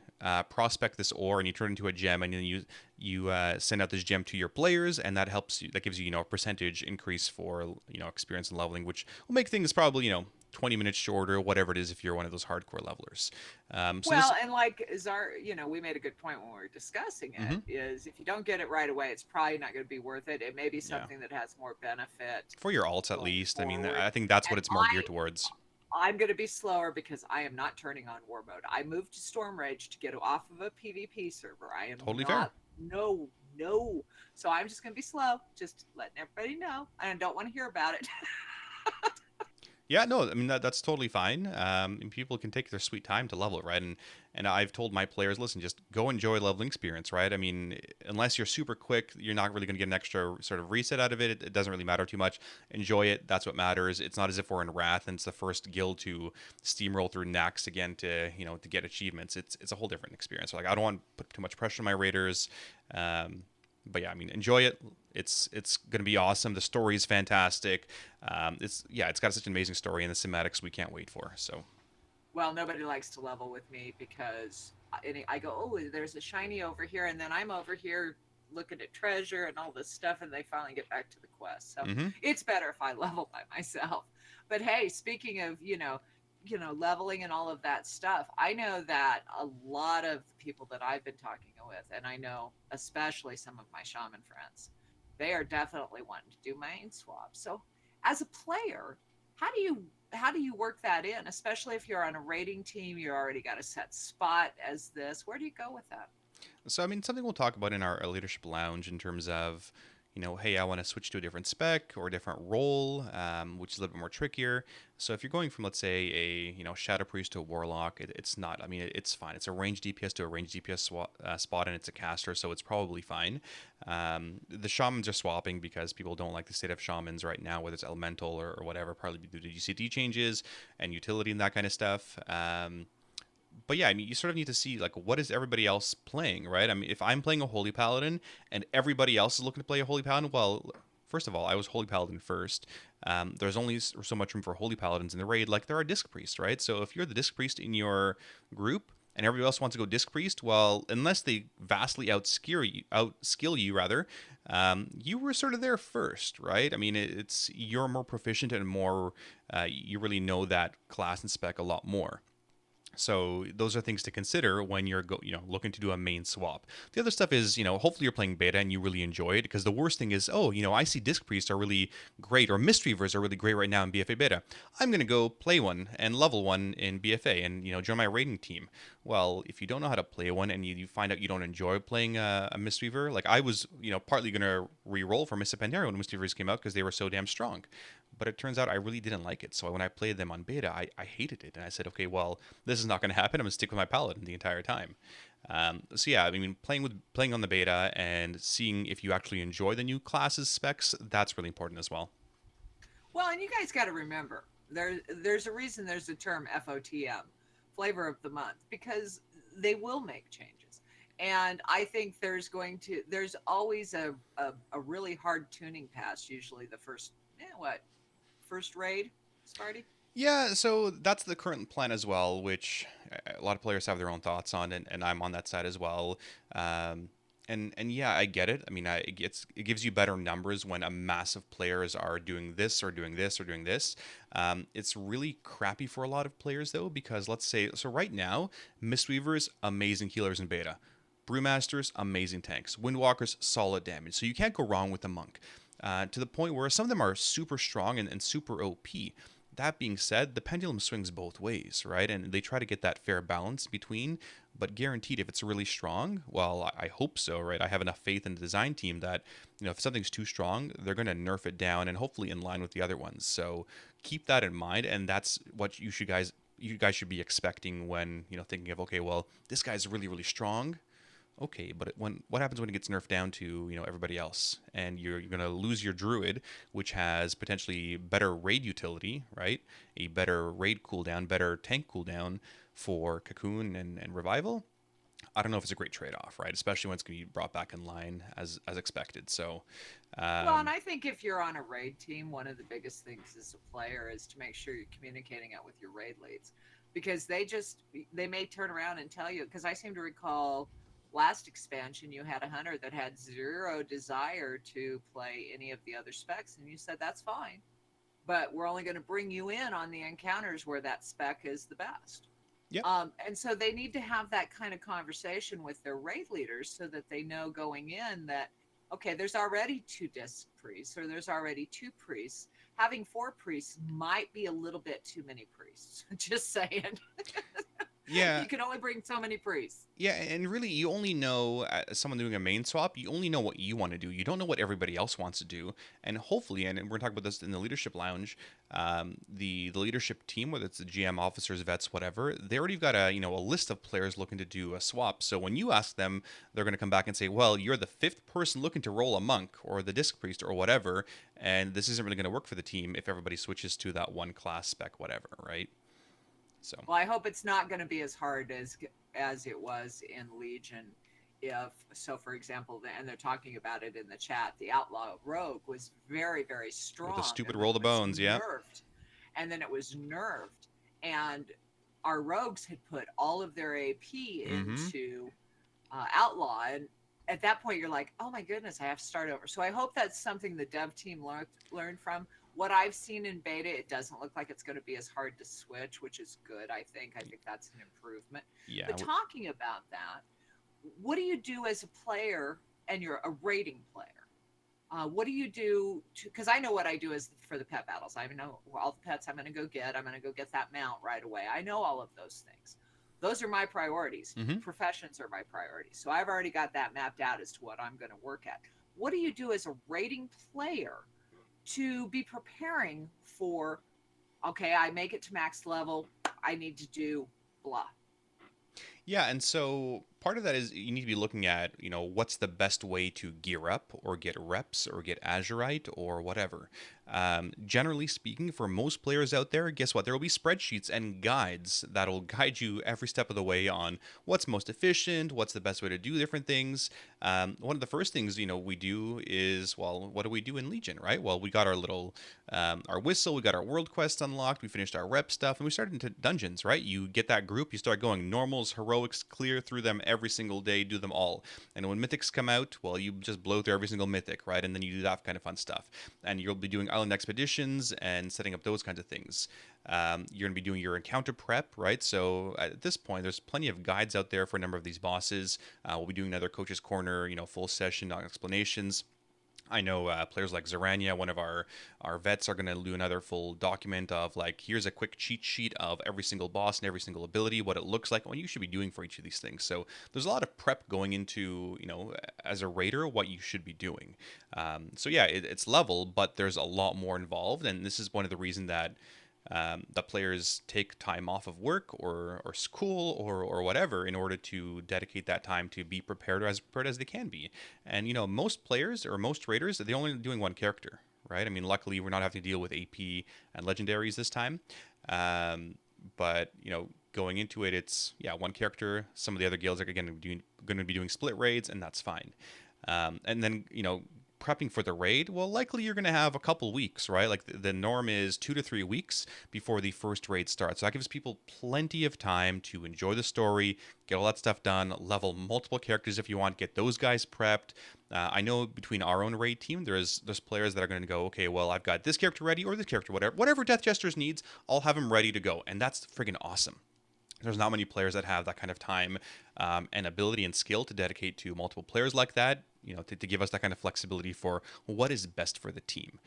prospect this ore and you turn it into a gem, and then you send out this gem to your players, and that helps you. That gives you a percentage increase for experience and leveling, which will make things probably 20 minutes shorter, whatever it is, if you're one of those hardcore levelers. And like Zar, we made a good point when we were discussing it. Mhm. Is if you don't get it right away, it's probably not going to be worth it. It may be Yeah. something that has more benefit For your alts at going least. I mean, forward. I think that's what And it's more geared towards. I'm going to be slower because I am not turning on War Mode. I moved to Storm Rage to get off of a PvP server. I am Totally not. fair. No. So I'm just going to be slow, just letting everybody know. And I don't want to hear about it. Yeah, no, I mean that's totally fine. And people can take their sweet time to level it, right? And I've told my players, listen, just go enjoy leveling experience, right? I mean, unless you're super quick, you're not really going to get an extra sort of reset out of it. It doesn't really matter too much. Enjoy it. That's what matters. It's not as if we're in Wrath and it's the first guild to steamroll through Nax again to get achievements. It's a whole different experience. So, like, I don't want to put too much pressure on my raiders. But yeah, I mean, enjoy it. It's going to be awesome. The story is fantastic. It's got such an amazing story, and the cinematics we can't wait for. So. Well, nobody likes to level with me because I go, oh, there's a shiny over here, and then I'm over here looking at treasure and all this stuff, and they finally get back to the quest. So It's better if I level by myself. But hey, speaking of leveling and all of that stuff, I know that a lot of the people that I've been talking with, and I know especially some of my shaman friends, they are definitely wanting to do main swaps. So as a player, how do you work that in, especially if you're on a raiding team, you already got a set spot as this? Where do you go with that? So, I mean, something we'll talk about in our leadership lounge in terms of, hey, I want to switch to a different spec or a different role, which is a little bit more trickier. So if you're going from, let's say, a Shadow Priest to a Warlock, it's not. I mean, it's fine. It's a ranged DPS to a ranged DPS spot, and it's a caster, so it's probably fine. The Shamans are swapping because people don't like the state of Shamans right now, whether it's Elemental or whatever, partly due to UCD changes and utility and that kind of stuff. But yeah, I mean, you sort of need to see, like, what is everybody else playing, right? I mean, if I'm playing a Holy Paladin and everybody else is looking to play a Holy Paladin, well, first of all, I was Holy Paladin first. There's only so much room for Holy Paladins in the raid, like there are Disc Priests, right? So if you're the Disc Priest in your group and everybody else wants to go Disc Priest, well, unless they vastly outskill you, you were sort of there first, right? I mean, you're more proficient and more, you really know that class and spec a lot more. So those are things to consider when you're looking to do a main swap. The other stuff is, hopefully you're playing beta and you really enjoy it, because the worst thing is, I see Disc Priests are really great, or Mistweavers are really great right now in BFA beta. I'm going to go play one and level one in BFA and, join my raiding team. Well, if you don't know how to play one and you find out you don't enjoy playing a Mistweaver, like I was, partly going to re-roll for Mist of Pandaria when Mistweavers came out because they were so damn strong. But it turns out I really didn't like it. So when I played them on beta, I hated it. And I said, okay, well, this is not going to happen. I'm going to stick with my Paladin the entire time. So yeah, I mean, playing on the beta and seeing if you actually enjoy the new classes specs, that's really important as well. Well, and you guys got to remember, there's a reason there's a term FOTM, flavor of the month, because they will make changes. And I think there's always a really hard tuning pass, usually the first raid, Sparty? Yeah, so that's the current plan as well, which a lot of players have their own thoughts on, and I'm on that side as well. And yeah, I get it. I mean, it gives you better numbers when a mass of players are doing this or doing this or doing this. It's really crappy for a lot of players though, because let's say, so right now, Mistweavers, amazing healers in beta. Brewmasters, amazing tanks. Windwalkers, solid damage. So you can't go wrong with the Monk. to the point where some of them are super strong and super OP. That being said, the pendulum swings both ways, right? And they try to get that fair balance between, but guaranteed if it's really strong, well, I hope so, right? I have enough faith in the design team that, if something's too strong, they're going to nerf it down and hopefully in line with the other ones. So keep that in mind, and that's what you guys should be expecting when, thinking of, okay, well, this guy's really, really strong. Okay, but what happens when it gets nerfed down to everybody else, and you're going to lose your druid, which has potentially better raid utility, right? A better raid cooldown, better tank cooldown for cocoon and revival. I don't know if it's a great trade-off, right? Especially when it's going to be brought back in line as expected. So, Well, and I think if you're on a raid team, one of the biggest things as a player is to make sure you're communicating out with your raid leads, because they may turn around and tell you, because I seem to recall last expansion you had a hunter that had zero desire to play any of the other specs, and you said that's fine, but we're only going to bring you in on the encounters where that spec is the best. Yep. And so they need to have that kind of conversation with their raid leaders so that they know going in that, okay, there's already 2 disc priests, or there's already 2 priests. Having 4 priests might be a little bit too many priests. Just saying. Yeah. You can only bring so many priests. Yeah, and really, you only know, as someone doing a main swap, you only know what you want to do. You don't know what everybody else wants to do. And hopefully, and we're talking about this in the leadership lounge, the leadership team, whether it's the GM, officers, vets, whatever, they already got a list of players looking to do a swap. So when you ask them, they're going to come back and say, well, you're the 5th person looking to roll a monk or the disc priest or whatever, and this isn't really going to work for the team if everybody switches to that one class spec, whatever, right? So. Well, I hope it's not going to be as hard as it was in Legion. For example, and they're talking about it in the chat, the Outlaw Rogue was very, very strong. With the stupid roll the bones, yeah. And then it was nerfed. And our rogues had put all of their AP into Outlaw. And at that point, you're like, oh my goodness, I have to start over. So I hope that's something the dev team learned from. What I've seen in beta, it doesn't look like it's going to be as hard to switch, which is good, I think. I think that's an improvement. Yeah. But talking about that, what do you do as a player, and you're a rating player? What do you do? Because I know what I do for the pet battles. I know all the pets I'm going to go get. I'm going to go get that mount right away. I know all of those things. Those are my priorities. Professions are my priorities. So I've already got that mapped out as to what I'm going to work at. What do you do as a rating player to be preparing for, okay, I make it to max level, I need to do blah? Yeah, and so part of that is you need to be looking at, what's the best way to gear up or get reps or get Azurite or whatever. Generally speaking, for most players out there, guess what? There will be spreadsheets and guides that'll guide you every step of the way on what's most efficient, what's the best way to do different things. One of the first things, we do is, well, what do we do in Legion, right? Well, we got our little, our whistle, we got our world quest unlocked, we finished our rep stuff, and we started into dungeons, right? You get that group, you start going normals, heroics, clear through them every single day, do them all. And when mythics come out, well, you just blow through every single mythic, right? And then you do that kind of fun stuff. And you'll be doing island expeditions and setting up those kinds of things. You're going to be doing your encounter prep, right? So at this point, there's plenty of guides out there for a number of these bosses. We'll be doing another Coach's Corner, full session on explanations. I know players like Zarania, one of our vets, are going to do another full document of, like, here's a quick cheat sheet of every single boss and every single ability, what it looks like, what you should be doing for each of these things. So there's a lot of prep going into, as a raider, what you should be doing. So yeah, it's level, but there's a lot more involved, and this is one of the reasons that the players take time off of work or school or whatever in order to dedicate that time to be prepared as they can be. And most players or most raiders, they're only doing one character, right? I mean, luckily we're not having to deal with AP and legendaries this time. But going into it, it's one character. Some of the other guilds are again going to be doing split raids, and that's fine. And then prepping for the raid, well, likely you're going to have a couple weeks, right? Like the norm is 2 to 3 weeks before the first raid starts. So that gives people plenty of time to enjoy the story, get all that stuff done, level multiple characters if you want, get those guys prepped. I know between our own raid team, there's players that are going to go, okay, well, I've got this character ready or this character, whatever Death Jesters needs, I'll have him ready to go. And that's friggin' awesome. There's not many players that have that kind of time and ability and skill to dedicate to multiple players like that. to give us that kind of flexibility for what is best for the team.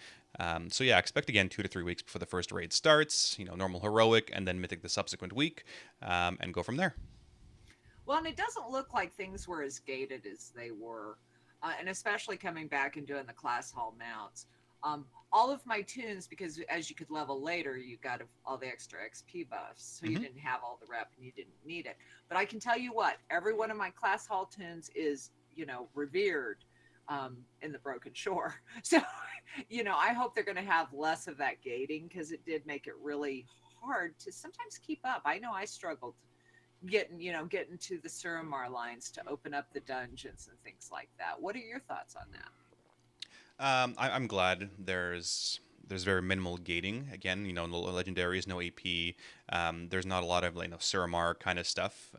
So yeah, expect again 2 to 3 weeks before the first raid starts. Normal heroic, and then mythic the subsequent week, and go from there. Well, and it doesn't look like things were as gated as they were, and especially coming back and doing the class hall mounts. All of my tunes, because as you could level later, you got all the extra XP buffs, so you Mm-hmm. didn't have all the rep and you didn't need it. But I can tell you what, every one of my class hall tunes is, revered in the Broken Shore. So, I hope they're going to have less of that gating, because it did make it really hard to sometimes keep up. I know I struggled getting to the Suramar lines to open up the dungeons and things like that. What are your thoughts on that? I'm glad there's very minimal gating. Again, no legendaries, no AP. There's not a lot of Suramar kind of stuff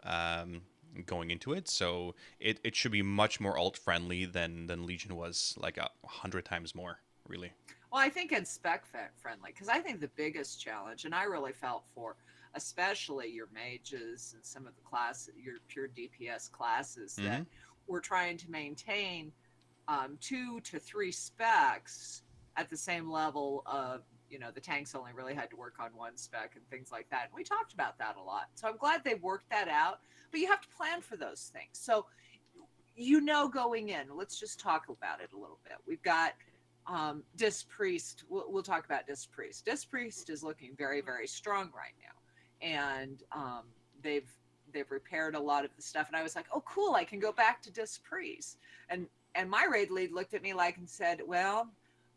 going into it, so it should be much more alt friendly than Legion was, like 100 times more, really. Well, I think it's spec friendly, because I think the biggest challenge, and I really felt for especially your mages and some of the your pure DPS classes Mm-hmm. that were trying to maintain 2 to 3 specs at the same level of, the tanks only really had to work on 1 spec and things like that. And we talked about that a lot. So I'm glad they worked that out, but you have to plan for those things. So, going in, let's just talk about it a little bit. We've got Disc Priest. We'll talk about Disc Priest. Disc Priest is looking very, very strong right now. And they've repaired a lot of the stuff. And I was like, oh, cool, I can go back to Disc Priest. And my raid lead looked at me and said, well,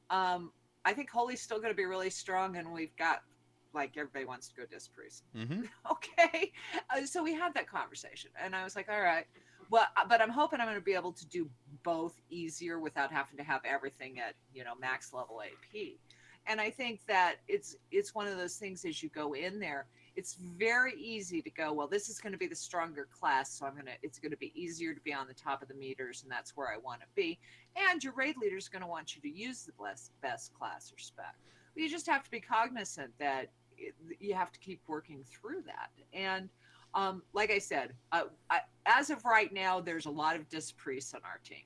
I think Holy's still going to be really strong, and we've got, everybody wants to go Disc Priest. Mm-hmm. Okay. So we had that conversation, and I was like, all right. Well, but I'm hoping I'm going to be able to do both easier without having to have everything at, max level AP. And I think that it's one of those things, as you go in there, it's very easy to go, well, this is going to be the stronger class, so it's going to be easier to be on the top of the meters, and that's where I want to be. And your raid leader is going to want you to use the best class or spec. But you just have to be cognizant that you have to keep working through that. And like I said, as of right now, there's a lot of Disc Priests on our team.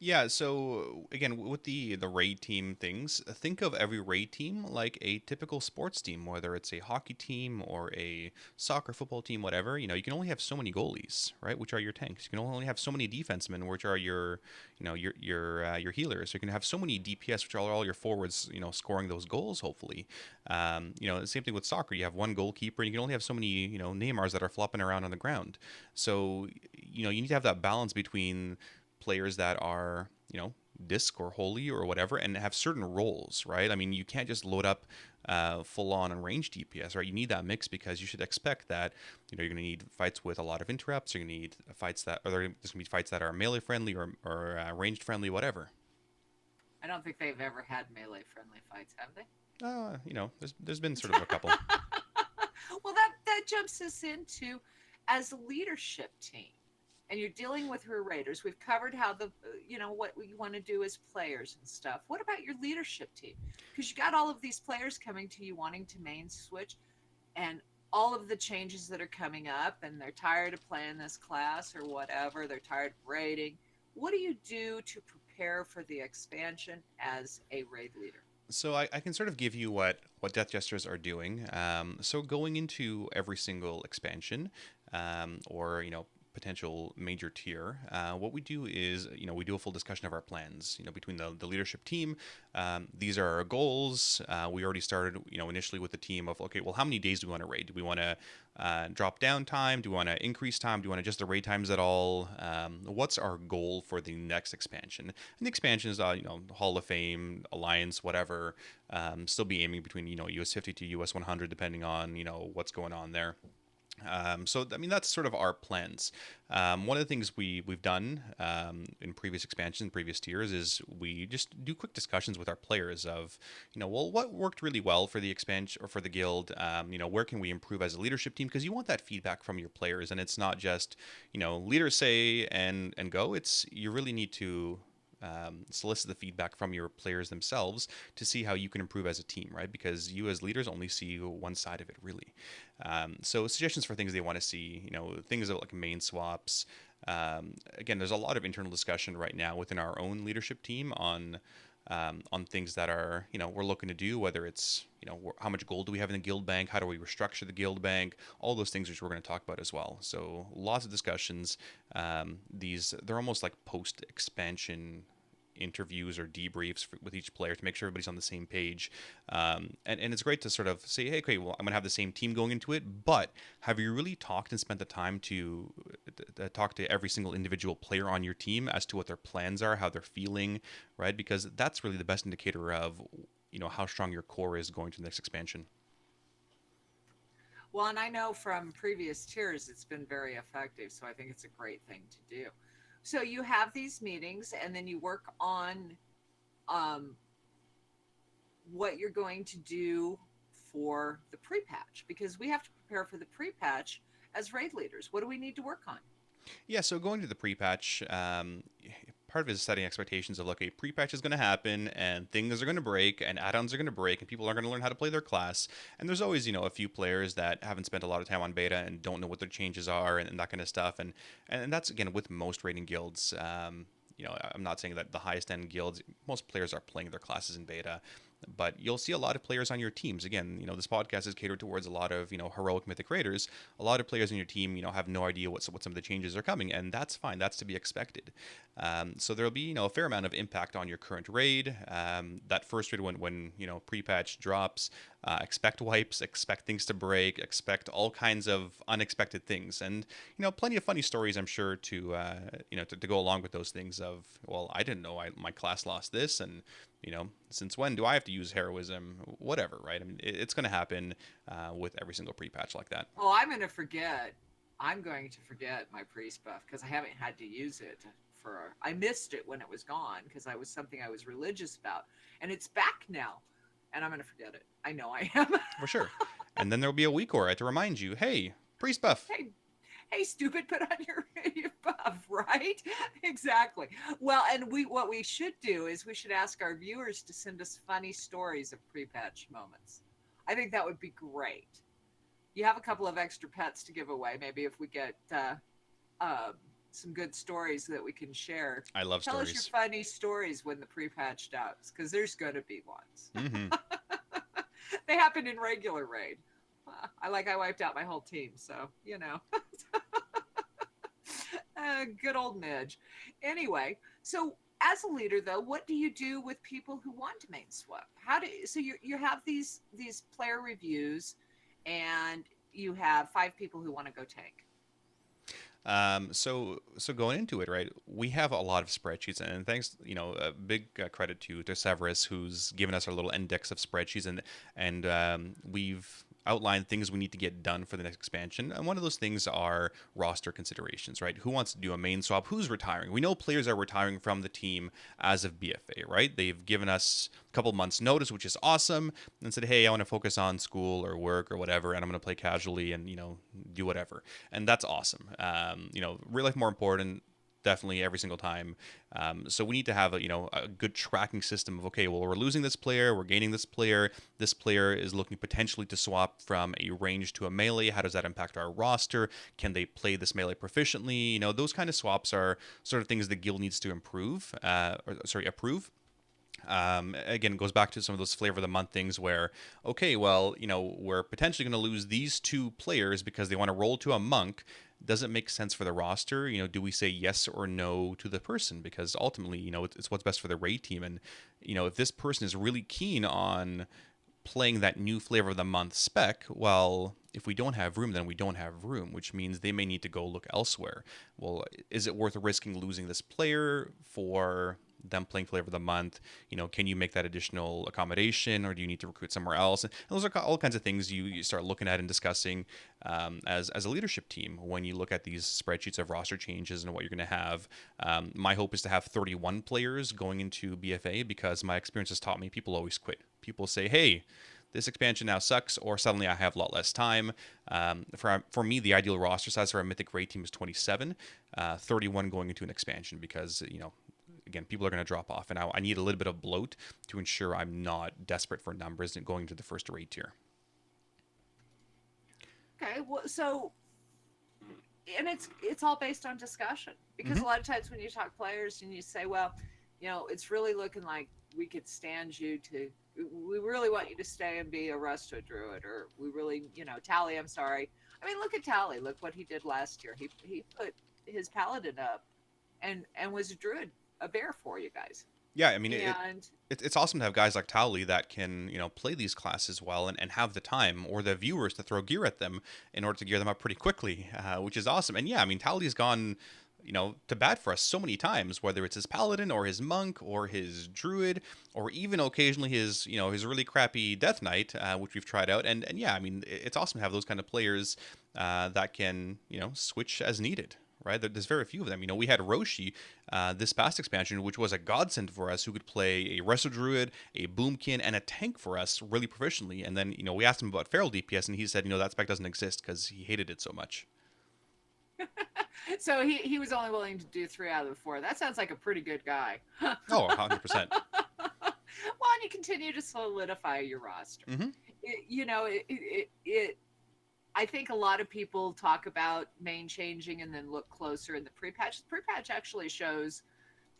Yeah, so again, with the raid team things, think of every raid team like a typical sports team, whether it's a hockey team or a soccer, football team, whatever. You can only have so many goalies, right? Which are your tanks. You can only have so many defensemen, which are your healers. So you can have so many DPS, which are all your forwards, scoring those goals, hopefully. The same thing with soccer. You have one goalkeeper, and you can only have so many, Neymars that are flopping around on the ground. So, you need to have that balance between players that are, disc or holy or whatever, and have certain roles, right? I mean, you can't just load up full on range DPS, right? You need that mix, because you should expect that, you're going to need fights with a lot of interrupts. You're going to need fights that, or there's going to be fights that are melee friendly or ranged friendly, whatever. I don't think they've ever had melee friendly fights, have they? There's been sort of a couple. Well, that jumps us into, as a leadership team, and you're dealing with her raiders. We've covered how what we want to do as players and stuff. What about your leadership team? Because you got all of these players coming to you wanting to main switch, and all of the changes that are coming up, and they're tired of playing this class or whatever. They're tired of raiding. What do you do to prepare for the expansion as a raid leader? So I can sort of give you what Death Jesters are doing. So going into every single expansion, or potential major tier, what we do is, we do a full discussion of our plans, between the leadership team. These are our goals. We already started, initially with the team of, okay, well, how many days do we want to raid? Do we want to drop down time? Do we want to increase time? Do we want to adjust the raid times at all? What's our goal for the next expansion? And the expansion is, Hall of Fame, Alliance, whatever. Still be aiming between, US 50 to US 100, depending on, what's going on there. So, I mean, that's sort of our plans. One of the things we've done in previous expansions, previous tiers, is we just do quick discussions with our players of, well, what worked really well for the expansion or for the guild? Where can we improve as a leadership team? Because you want that feedback from your players, and it's not just, leaders say and go. You really need to solicit the feedback from your players themselves to see how you can improve as a team, right? Because you as leaders only see one side of it, really. So suggestions for things they want to see, things like main swaps, Again, there's a lot of internal discussion right now within our own leadership team on things that are, we're looking to do, whether it's, how much gold do we have in the guild bank, how do we restructure the guild bank, all those things which we're going to talk about as well. So lots of discussions. They're almost like post expansion interviews or debriefs with each player to make sure everybody's on the same page. And it's great to sort of say, hey, okay, well, I'm going to have the same team going into it, but have you really talked and spent the time to talk to every single individual player on your team as to what their plans are, how they're feeling, right? Because that's really the best indicator of, how strong your core is going to the next expansion. Well, and I know from previous tiers it's been very effective, so I think it's a great thing to do. So you have these meetings, and then you work on um, what you're going to do for the pre-patch, because we have to prepare for the pre-patch as raid leaders. What do we need to work on? Yeah, so going to the pre-patch, part of it is setting expectations of, look, a pre-patch is going to happen, and things are going to break, and add-ons are going to break, and people are going to learn how to play their class. And there's always, a few players that haven't spent a lot of time on beta and don't know what their changes are and that kind of stuff. And that's, again, with most raiding guilds. I'm not saying that the highest end guilds, most players are playing their classes in beta, but you'll see a lot of players on your teams. Again, this podcast is catered towards a lot of, heroic mythic raiders. A lot of players on your team, have no idea what some of the changes are coming, and that's fine. That's to be expected. So there'll be, a fair amount of impact on your current raid. That first raid when pre-patch drops, expect wipes, expect things to break, expect all kinds of unexpected things, and plenty of funny stories, I'm sure, to to go along with those things. Of, well, I didn't know my class lost this, and since when do I have to use heroism? Whatever, right? I mean, it's going to happen with every single pre-patch like that. Oh, I'm going to forget. I'm going to forget my priest buff because I haven't had to use it for. I missed it when it was gone because I was something I was religious about, and it's back now, and I'm going to forget it. I know I am. For sure. And then there'll be a week or to remind you, hey, priest buff. Hey, stupid, put on your buff, right? Exactly. Well, and what we should do is we should ask our viewers to send us funny stories of pre-patch moments. I think that would be great. You have a couple of extra pets to give away. Maybe if we get some good stories that we can share. I love Tell stories. us your funny stories when the pre-patch does, because there's going to be ones. Mm-hmm. They happen in regular raid. I wiped out my whole team, so good old Midge. Anyway, so as a leader, though, what do you do with people who want to main swap? So you have these player reviews, and you have 5 people who want to go tank. So going into it, right, we have a lot of spreadsheets, and thanks, a big credit to Severus, who's given us our little index of spreadsheets, and we've outlined things we need to get done for the next expansion. And one of those things are roster considerations, right? Who wants to do a main swap? Who's retiring? We know players are retiring from the team as of BFA, right? They've given us a couple months notice, which is awesome, and said, hey, I want to focus on school or work or whatever, and I'm going to play casually and, do whatever. And that's awesome. Real life more important, definitely every single time. So we need to have a good tracking system of, okay, well, we're losing this player, we're gaining this player. This player is looking potentially to swap from a range to a melee. How does that impact our roster? Can they play this melee proficiently? Those kind of swaps are sort of things the guild needs to approve. Again, it goes back to some of those flavor of the month things where, okay, well, we're potentially going to lose these 2 players because they want to roll to a monk. Does it make sense for the roster? Do we say yes or no to the person? Because ultimately, it's what's best for the raid team. And, if this person is really keen on playing that new flavor of the month spec, well, if we don't have room, then we don't have room, which means they may need to go look elsewhere. Well, is it worth risking losing this player for them playing flavor of the month? Can you make that additional accommodation, or do you need to recruit somewhere else? And those are all kinds of things you start looking at and discussing as a leadership team when you look at these spreadsheets of roster changes and what you're going to have. My hope is to have 31 players going into BFA, because my experience has taught me people always quit. People say, hey, this expansion now sucks, or suddenly I have a lot less time. For me, the ideal roster size for a mythic raid team is 27, 31 going into an expansion, because again, people are going to drop off, and I need a little bit of bloat to ensure I'm not desperate for numbers and going to the first raid tier. Okay, well, so and it's all based on discussion, because Hmm. a lot of times when you talk players and you say, well, it's really looking like we could stand you to, we really want you to stay and be a resto druid, or we really, Tally, I'm sorry. I mean, look at Tally, look what he did last year. He put his paladin up and was a druid, a bear for you guys. Yeah, I mean, And it's awesome to have guys like Towley that can, play these classes well and have the time or the viewers to throw gear at them in order to gear them up pretty quickly, which is awesome. And yeah, I mean, Towley's gone, to bat for us so many times, whether it's his paladin or his monk or his druid or even occasionally his, his really crappy death knight, which we've tried out. And yeah, I mean, it's awesome to have those kind of players that can, switch as needed. Right, there's very few of them. We had Roshi this past expansion, which was a godsend for us, who could play a Resto Druid, a Boomkin, and a tank for us really proficiently. And then, we asked him about Feral DPS, and he said, that spec doesn't exist because he hated it so much. so he was only willing to do 3 out of the 4. That sounds like a pretty good guy. Oh, 100%. Well, and you continue to solidify your roster. Hmm. It I think a lot of people talk about main changing and then look closer in the pre-patch. The pre-patch actually shows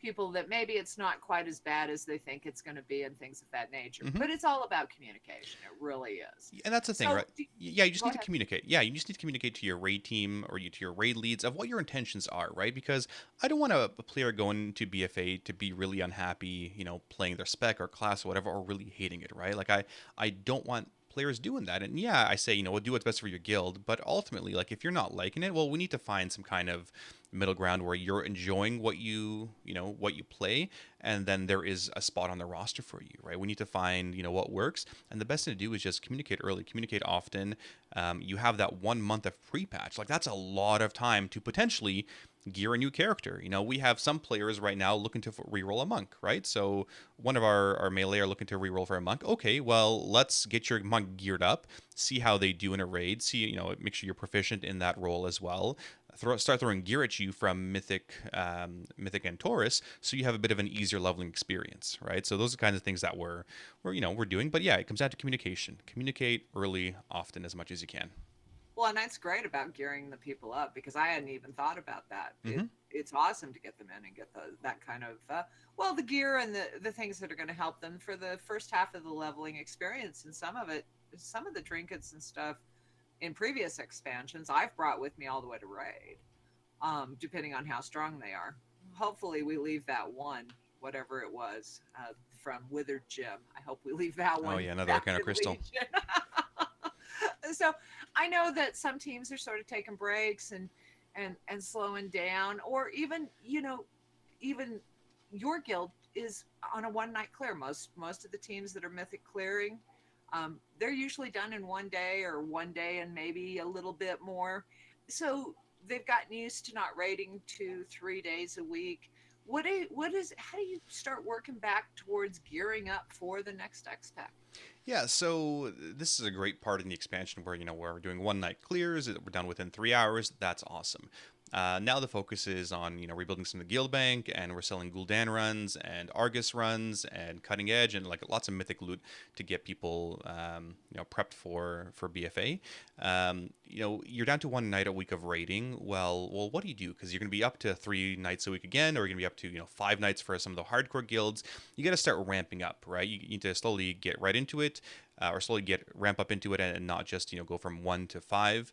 people that maybe it's not quite as bad as they think it's going to be and things of that nature. Hmm. But it's all about communication. It really is. And that's the thing, So, right? Yeah, you just go need to ahead. communicate. Yeah, you just need to communicate to your raid team or to your raid leads of what your intentions are, right? Because I don't want a player going to BFA to be really unhappy, playing their spec or class or whatever, or really hating it, right? Like I don't want players doing that. And yeah, I say, we'll do what's best for your guild, but ultimately, like, if you're not liking it, well, we need to find some kind of middle ground where you're enjoying what you play, and then there is a spot on the roster for you, right? We need to find what works, and the best thing to do is just communicate early, communicate often. You have that 1 month of pre-patch, like that's a lot of time to potentially gear a new character. We have some players right now looking to reroll a monk, right? So one of our melee are looking to reroll for a monk. Okay, well, let's get your monk geared up, see how they do in a raid, see, make sure you're proficient in that role as well. Start throwing gear at you from Mythic and Taurus, so you have a bit of an easier leveling experience, right? So those are the kinds of things that we're doing. But yeah, it comes down to communication. Communicate early, often, as much as you can. Well, and that's great about gearing the people up, because I hadn't even thought about that. Hmm. It's awesome to get them in and get that kind of, the gear and the things that are going to help them for the first half of the leveling experience. And some of the trinkets and stuff in previous expansions, I've brought with me all the way to raid, depending on how strong they are. Hopefully, we leave that one, whatever it was, from Withered Gem. I hope we leave that Oh one yeah, another back Arcana in Crystal. Legion. So I know that some teams are sort of taking breaks and slowing down, or even even your guild is on a 1 night clear. Most of the teams that are mythic clearing, they're usually done in 1 day, or 1 day and maybe a little bit more. So they've gotten used to not raiding 2-3 days a week. How do you start working back towards gearing up for the next X pack? Yeah, so this is a great part in the expansion where, we're doing 1 night clears, we're done within 3 hours. That's awesome. Now the focus is on, rebuilding some of the guild bank, and we're selling Gul'dan runs and Argus runs and cutting edge and like lots of mythic loot to get people, prepped for BFA. You're down to 1 night a week of raiding. Well, what do you do? Because you're going to be up to 3 nights a week again, or you're going to be up to 5 nights for some of the hardcore guilds. You got to start ramping up, right? You need to slowly get right into it, or slowly ramp up into it, and not just go from 1 to 5.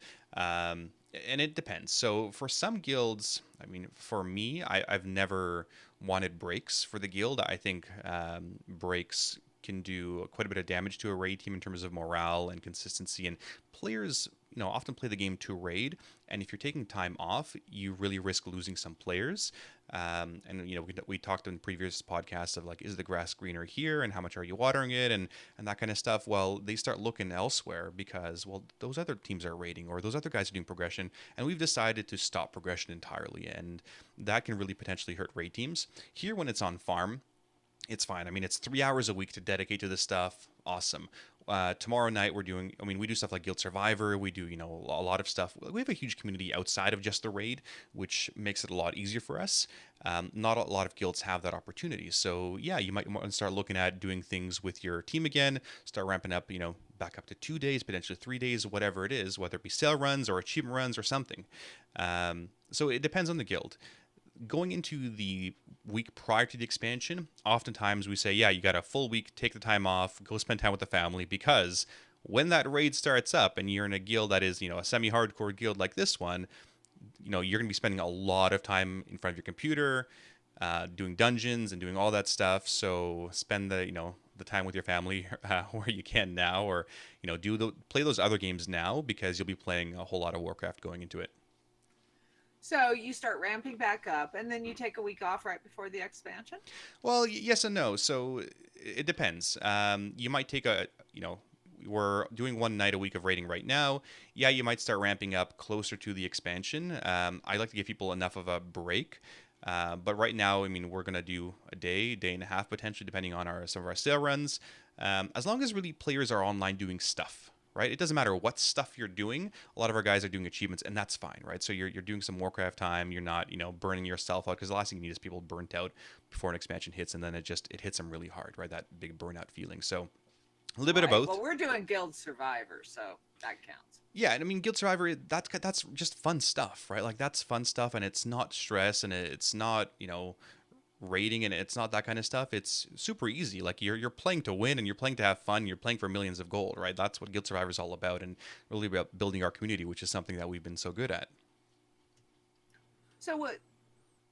And it depends. So for some guilds, I mean, for me, I've never wanted breaks for the guild. I think breaks can do quite a bit of damage to a raid team in terms of morale and consistency. And players, often play the game to raid. And if you're taking time off, you really risk losing some players. And we talked in previous podcasts of like, is the grass greener here, and how much are you watering it, and that kind of stuff. Well, they start looking elsewhere because, well, those other teams are raiding, or those other guys are doing progression, and we've decided to stop progression entirely, and that can really potentially hurt raid teams. Here, when it's on farm, it's fine. I mean, it's 3 hours a week to dedicate to this stuff. Awesome. Tomorrow night we do stuff like Guild Survivor. We do, a lot of stuff. We have a huge community outside of just the raid, which makes it a lot easier for us. Not a lot of guilds have that opportunity. So yeah, you might want to start looking at doing things with your team again, start ramping up, back up to 2 days, potentially 3 days, whatever it is, whether it be sale runs or achievement runs or something. So it depends on the guild. Going into the week prior to the expansion, oftentimes we say, yeah, you got a full week, take the time off, go spend time with the family, because when that raid starts up and you're in a guild that is, a semi-hardcore guild like this one, you're going to be spending a lot of time in front of your computer, doing dungeons and doing all that stuff. So spend the time with your family where you can now, or play those other games now, because you'll be playing a whole lot of Warcraft going into it. So you start ramping back up, and then you take a week off right before the expansion? Well, yes and no. So it depends. You might take we're doing one night a week of raiding right now. Yeah, you might start ramping up closer to the expansion. I like to give people enough of a break. But right now, I mean, we're going to do a day and a half, potentially, depending on some of our sale runs. As long as really players are online doing stuff, right? It doesn't matter what stuff you're doing. A lot of our guys are doing achievements, and that's fine, right? So you're doing some Warcraft time. You're not, burning yourself out, because the last thing you need is people burnt out before an expansion hits, and then it hits them really hard, right? That big burnout feeling. So a little bit of both. Well, we're doing Guild Survivor, so that counts. Yeah, and I mean, Guild Survivor, that's just fun stuff, right? Like, that's fun stuff, and it's not stress, and it's not, raiding, and it's not that kind of stuff. It's super easy. Like, you're playing to win, and you're playing to have fun. You're playing for millions of gold, right? That's what Guild Survivor is all about, and really about building our community, which is something that we've been so good at. So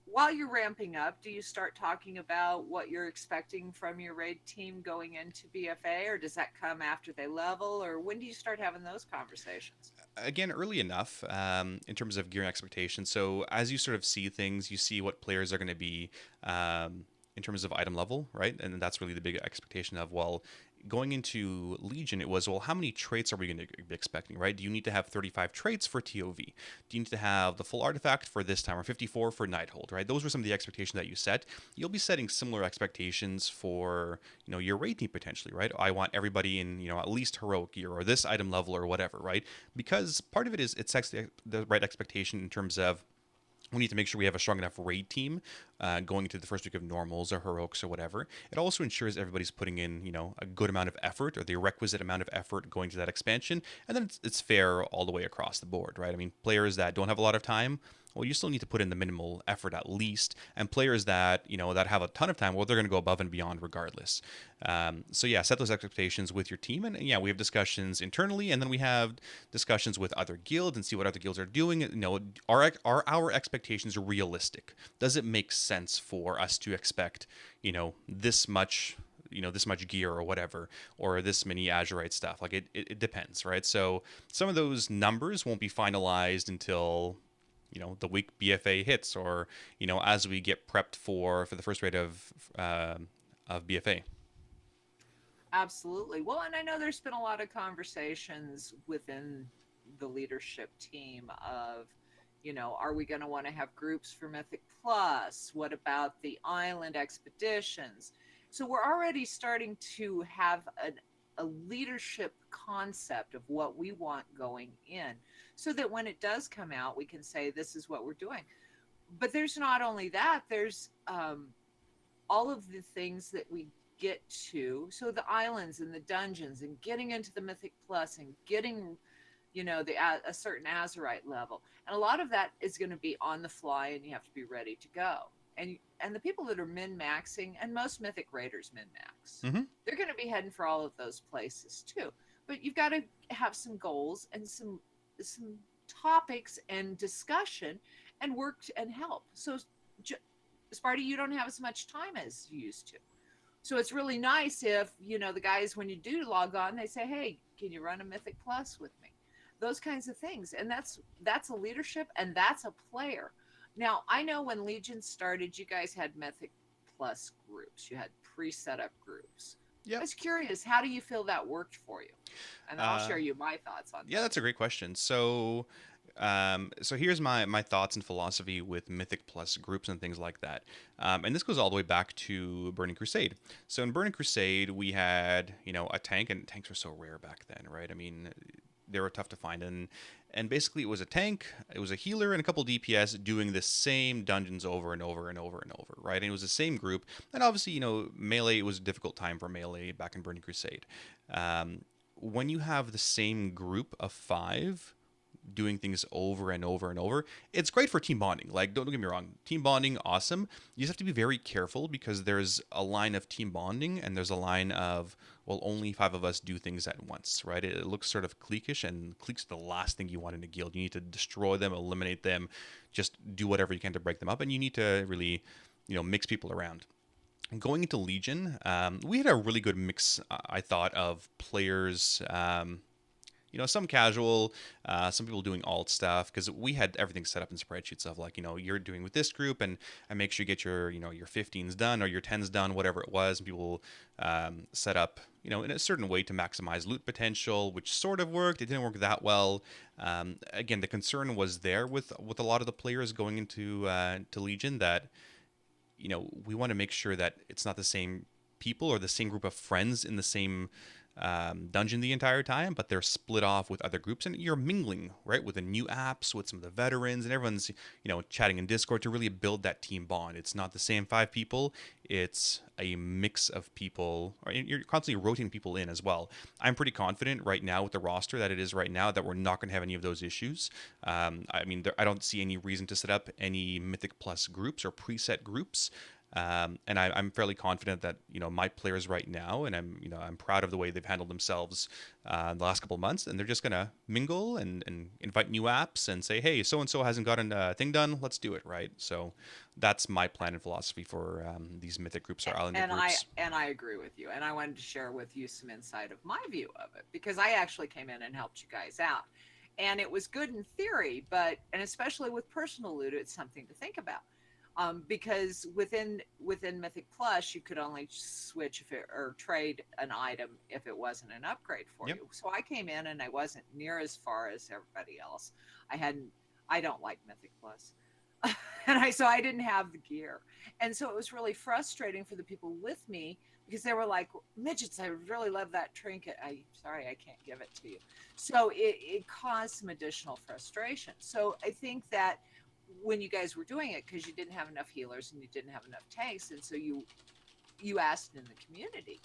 while you're ramping up, do you start talking about what you're expecting from your raid team going into BFA, or does that come after they level, or when do you start having those conversations? Again, early enough in terms of gearing expectations. So as you sort of see things, you see what players are going to be in terms of item level, right? And that's really the big expectation of, well, going into Legion, it was, well, how many traits are we going to be expecting, right? Do you need to have 35 traits for TOV? Do you need to have the full artifact for this time, or 54 for Nighthold, right? Those were some of the expectations that you set. You'll be setting similar expectations for, your raid team potentially, right? I want everybody in, at least heroic gear, or this item level, or whatever, right? Because part of it is it sets the right expectation in terms of, we need to make sure we have a strong enough raid team going into the first week of normals or heroics or whatever. It also ensures everybody's putting in, a good amount of effort, or the requisite amount of effort going to that expansion. And then it's fair all the way across the board, right? I mean, players that don't have a lot of time, well, you still need to put in the minimal effort at least. And players that, that have a ton of time, well, they're going to go above and beyond regardless. So yeah, set those expectations with your team. And yeah, we have discussions internally, and then we have discussions with other guilds and see what other guilds are doing. Are our expectations realistic? Does it make sense for us to expect, this much gear or whatever, or this many Azurite stuff? Like, it depends, right? So some of those numbers won't be finalized until, the week BFA hits, or, as we get prepped for the first raid of BFA. Absolutely. Well, and I know there's been a lot of conversations within the leadership team of, are we going to want to have groups for Mythic Plus? What about the island expeditions? So we're already starting to have a leadership concept of what we want going in, so that when it does come out, we can say, this is what we're doing. But there's not only that, there's all of the things that we get to. So the islands and the dungeons, and getting into the Mythic Plus, and getting, a certain Azurite level. And a lot of that is going to be on the fly, and you have to be ready to go. And the people that are min-maxing, and most Mythic Raiders min-max, they're going to be heading for all of those places too. But you've got to have some goals and some topics and discussion and work and help. So Sparty, you don't have as much time as you used to. So it's really nice if, the guys, when you do log on, they say, hey, can you run a Mythic Plus with me? Those kinds of things. And that's a leadership, and that's a player. Now, I know when Legion started, you guys had Mythic Plus groups. You had pre-set up groups. Yep. I was curious, how do you feel that worked for you? And I'll share you my thoughts on that. Yeah, that's a great question. So here's my thoughts and philosophy with Mythic Plus groups and things like that. And this goes all the way back to Burning Crusade. So in Burning Crusade, we had, a tank, and tanks were so rare back then, right? I mean, they were tough to find. And basically it was a tank, it was a healer, and a couple DPS doing the same dungeons over and over and over and over, right? And it was the same group. And obviously, melee, it was a difficult time for melee back in Burning Crusade. when you have the same group of 5 doing things over and over and over, it's great for team bonding. Like, don't get me wrong, team bonding, awesome. You just have to be very careful because there's a line of team bonding and there's a line of, well, only 5 of us do things at once, right? It looks sort of cliquish, and cliques are the last thing you want in a guild. You need to destroy them, eliminate them, just do whatever you can to break them up, and you need to really, mix people around. Going into Legion, we had a really good mix, I thought, of players. Some casual, some people doing alt stuff, because we had everything set up in spreadsheets of like, you're doing with this group, and make sure you get your 15s done or your 10s done, whatever it was. And people set up, in a certain way to maximize loot potential, which sort of worked. It didn't work that well. Again, the concern was there with a lot of the players going into to Legion that, we want to make sure that it's not the same people or the same group of friends in the same dungeon the entire time, but they're split off with other groups, and you're mingling, right, with the new apps, with some of the veterans, and everyone's, chatting in Discord to really build that team bond. It's not the same 5 people, it's a mix of people, or you're constantly rotating people in as well. I'm pretty confident right now with the roster that it is right now that we're not going to have any of those issues. I don't see any reason to set up any Mythic Plus groups or preset groups. And I'm fairly confident that my players right now, and I'm proud of the way they've handled themselves the last couple of months, and they're just gonna mingle and invite new apps and say, hey, so and so hasn't gotten a thing done, let's do it, right? So that's my plan and philosophy for these Mythic groups or Islander groups. I agree with you, and I wanted to share with you some insight of my view of it, because I actually came in and helped you guys out, and it was good in theory, and especially with personal loot, it's something to think about. Because within Mythic Plus, you could only switch or trade an item if it wasn't an upgrade for you. So I came in and I wasn't near as far as everybody else. I don't like Mythic Plus, so I didn't have the gear, and so it was really frustrating for the people with me because they were like, "Midgets, I really love that trinket. Sorry, I can't give it to you." So it caused some additional frustration. So I think that when you guys were doing it, because you didn't have enough healers and you didn't have enough tanks, and so you asked in the community.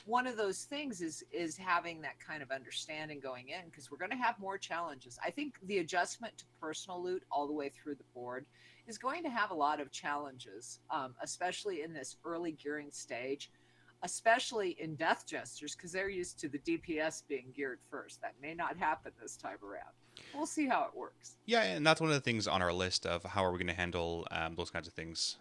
One of those things is having that kind of understanding going in, because we're going to have more challenges. I think the adjustment to personal loot all the way through the board is going to have a lot of challenges, especially in this early gearing stage, especially in Death Jesters, because they're used to the DPS being geared first. That may not happen this time around. We'll see how it works. Yeah, and that's one of the things on our list of how are we going to handle those kinds of things.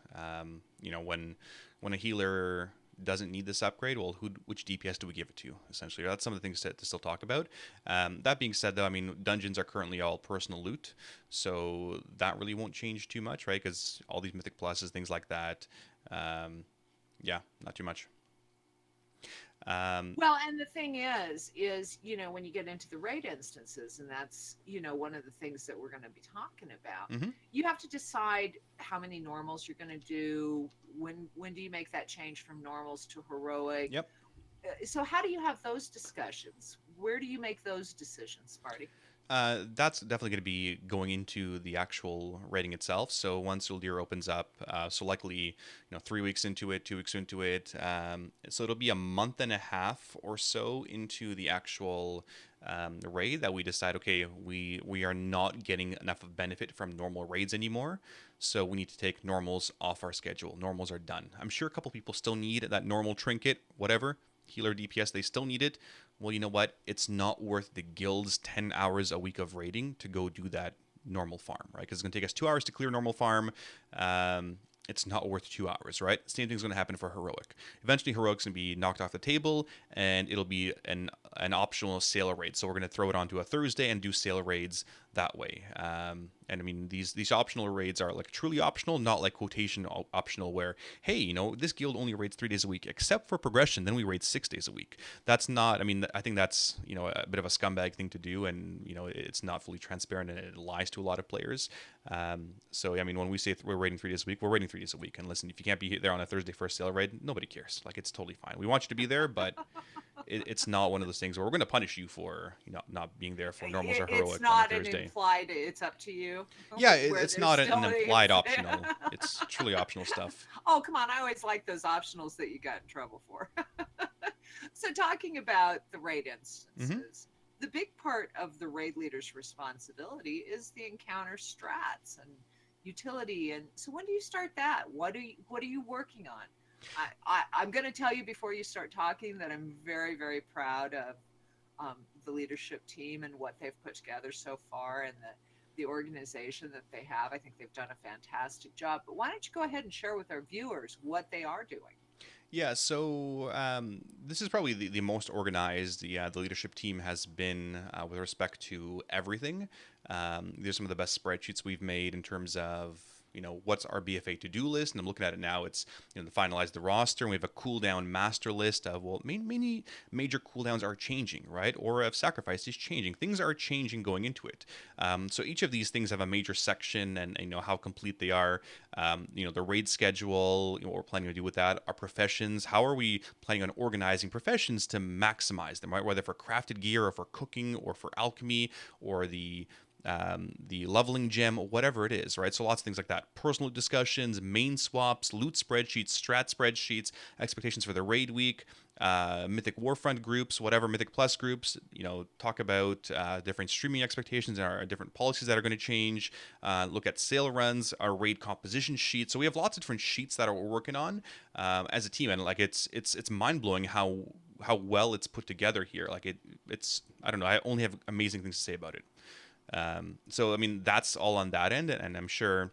When a healer doesn't need this upgrade, well, which DPS do we give it to? Essentially, that's some of the things to still talk about. That being said, though, dungeons are currently all personal loot, so that really won't change too much, right? Because all these Mythic Pluses, things like that, not too much. Well, and the thing is, when you get into the raid instances, and that's, one of the things that we're going to be talking about, you have to decide how many normals you're going to do. When do you make that change from normals to heroic? Yep. So how do you have those discussions? Where do you make those decisions, Sparty? That's definitely going to be going into the actual rating itself. So once Uldir opens up, so likely 3 weeks into it, 2 weeks into it, so it'll be a month and a half or so into the actual raid that we decide, okay, we are not getting enough of benefit from normal raids anymore, so we need to take normals off our schedule. Normals are done. I'm sure a couple people still need that normal trinket, whatever, healer, DPS, they still need it. Well, you know what? It's not worth the guild's 10 hours a week of raiding to go do that normal farm, right? Because it's going to take us 2 hours to clear normal farm. It's not worth 2 hours, right? Same thing's going to happen for heroic. Eventually, heroic's going to be knocked off the table, and it'll be an optional sailor raid. So we're going to throw it onto a Thursday and do sailor raids that way. And these optional raids are like truly optional, not like quotation optional where, hey, this guild only raids 3 days a week, except for progression, then we raid 6 days a week. That's not, I think that's, a bit of a scumbag thing to do, and, it's not fully transparent, and it lies to a lot of players. When we say we're raiding 3 days a week, we're raiding 3 days a week. And listen, if you can't be there on a Thursday for a sailor raid, nobody cares. Like, it's totally fine. We want you to be there, but it's not one of those things where we're going to punish you for not being there for normals or heroic on a Thursday. It's not an implied, it's up to you. Yeah, it's not an implied optional. It's truly optional stuff. Oh, come on. I always like those optionals that you got in trouble for. So talking about the raid Hmm. instances, the big part of the raid leader's responsibility is the encounter strats and utility. And so when do you start that? What are you working on? I'm going to tell you before you start talking that I'm very, very proud of the leadership team and what they've put together so far, and the organization that they have. I think they've done a fantastic job. But why don't you go ahead and share with our viewers what they are doing? Yeah, so this is probably the most organized the leadership team has been with respect to everything. These are some of the best spreadsheets we've made in terms of what's our BFA to-do list, and I'm looking at it now. It's to finalize the roster, and we have a cooldown master list of many major cooldowns are changing, right? Or if sacrifice is changing, things are changing going into it. So each of these things have a major section, and how complete they are. The raid schedule, what we're planning to do with that, our professions, how are we planning on organizing professions to maximize them, right? Whether for crafted gear or for cooking or for alchemy or the leveling gem, whatever it is, right? So lots of things like that. Personal discussions, main swaps, loot spreadsheets, strat spreadsheets, expectations for the raid week, Mythic Warfront groups, whatever Mythic Plus groups. Talk about different streaming expectations and our different policies that are going to change. Look at sale runs, our raid composition sheet. So we have lots of different sheets that we're working on as a team, and like it's mind blowing how well it's put together here. Like it's I don't know. I only have amazing things to say about it. So I mean that's all on that end, and I'm sure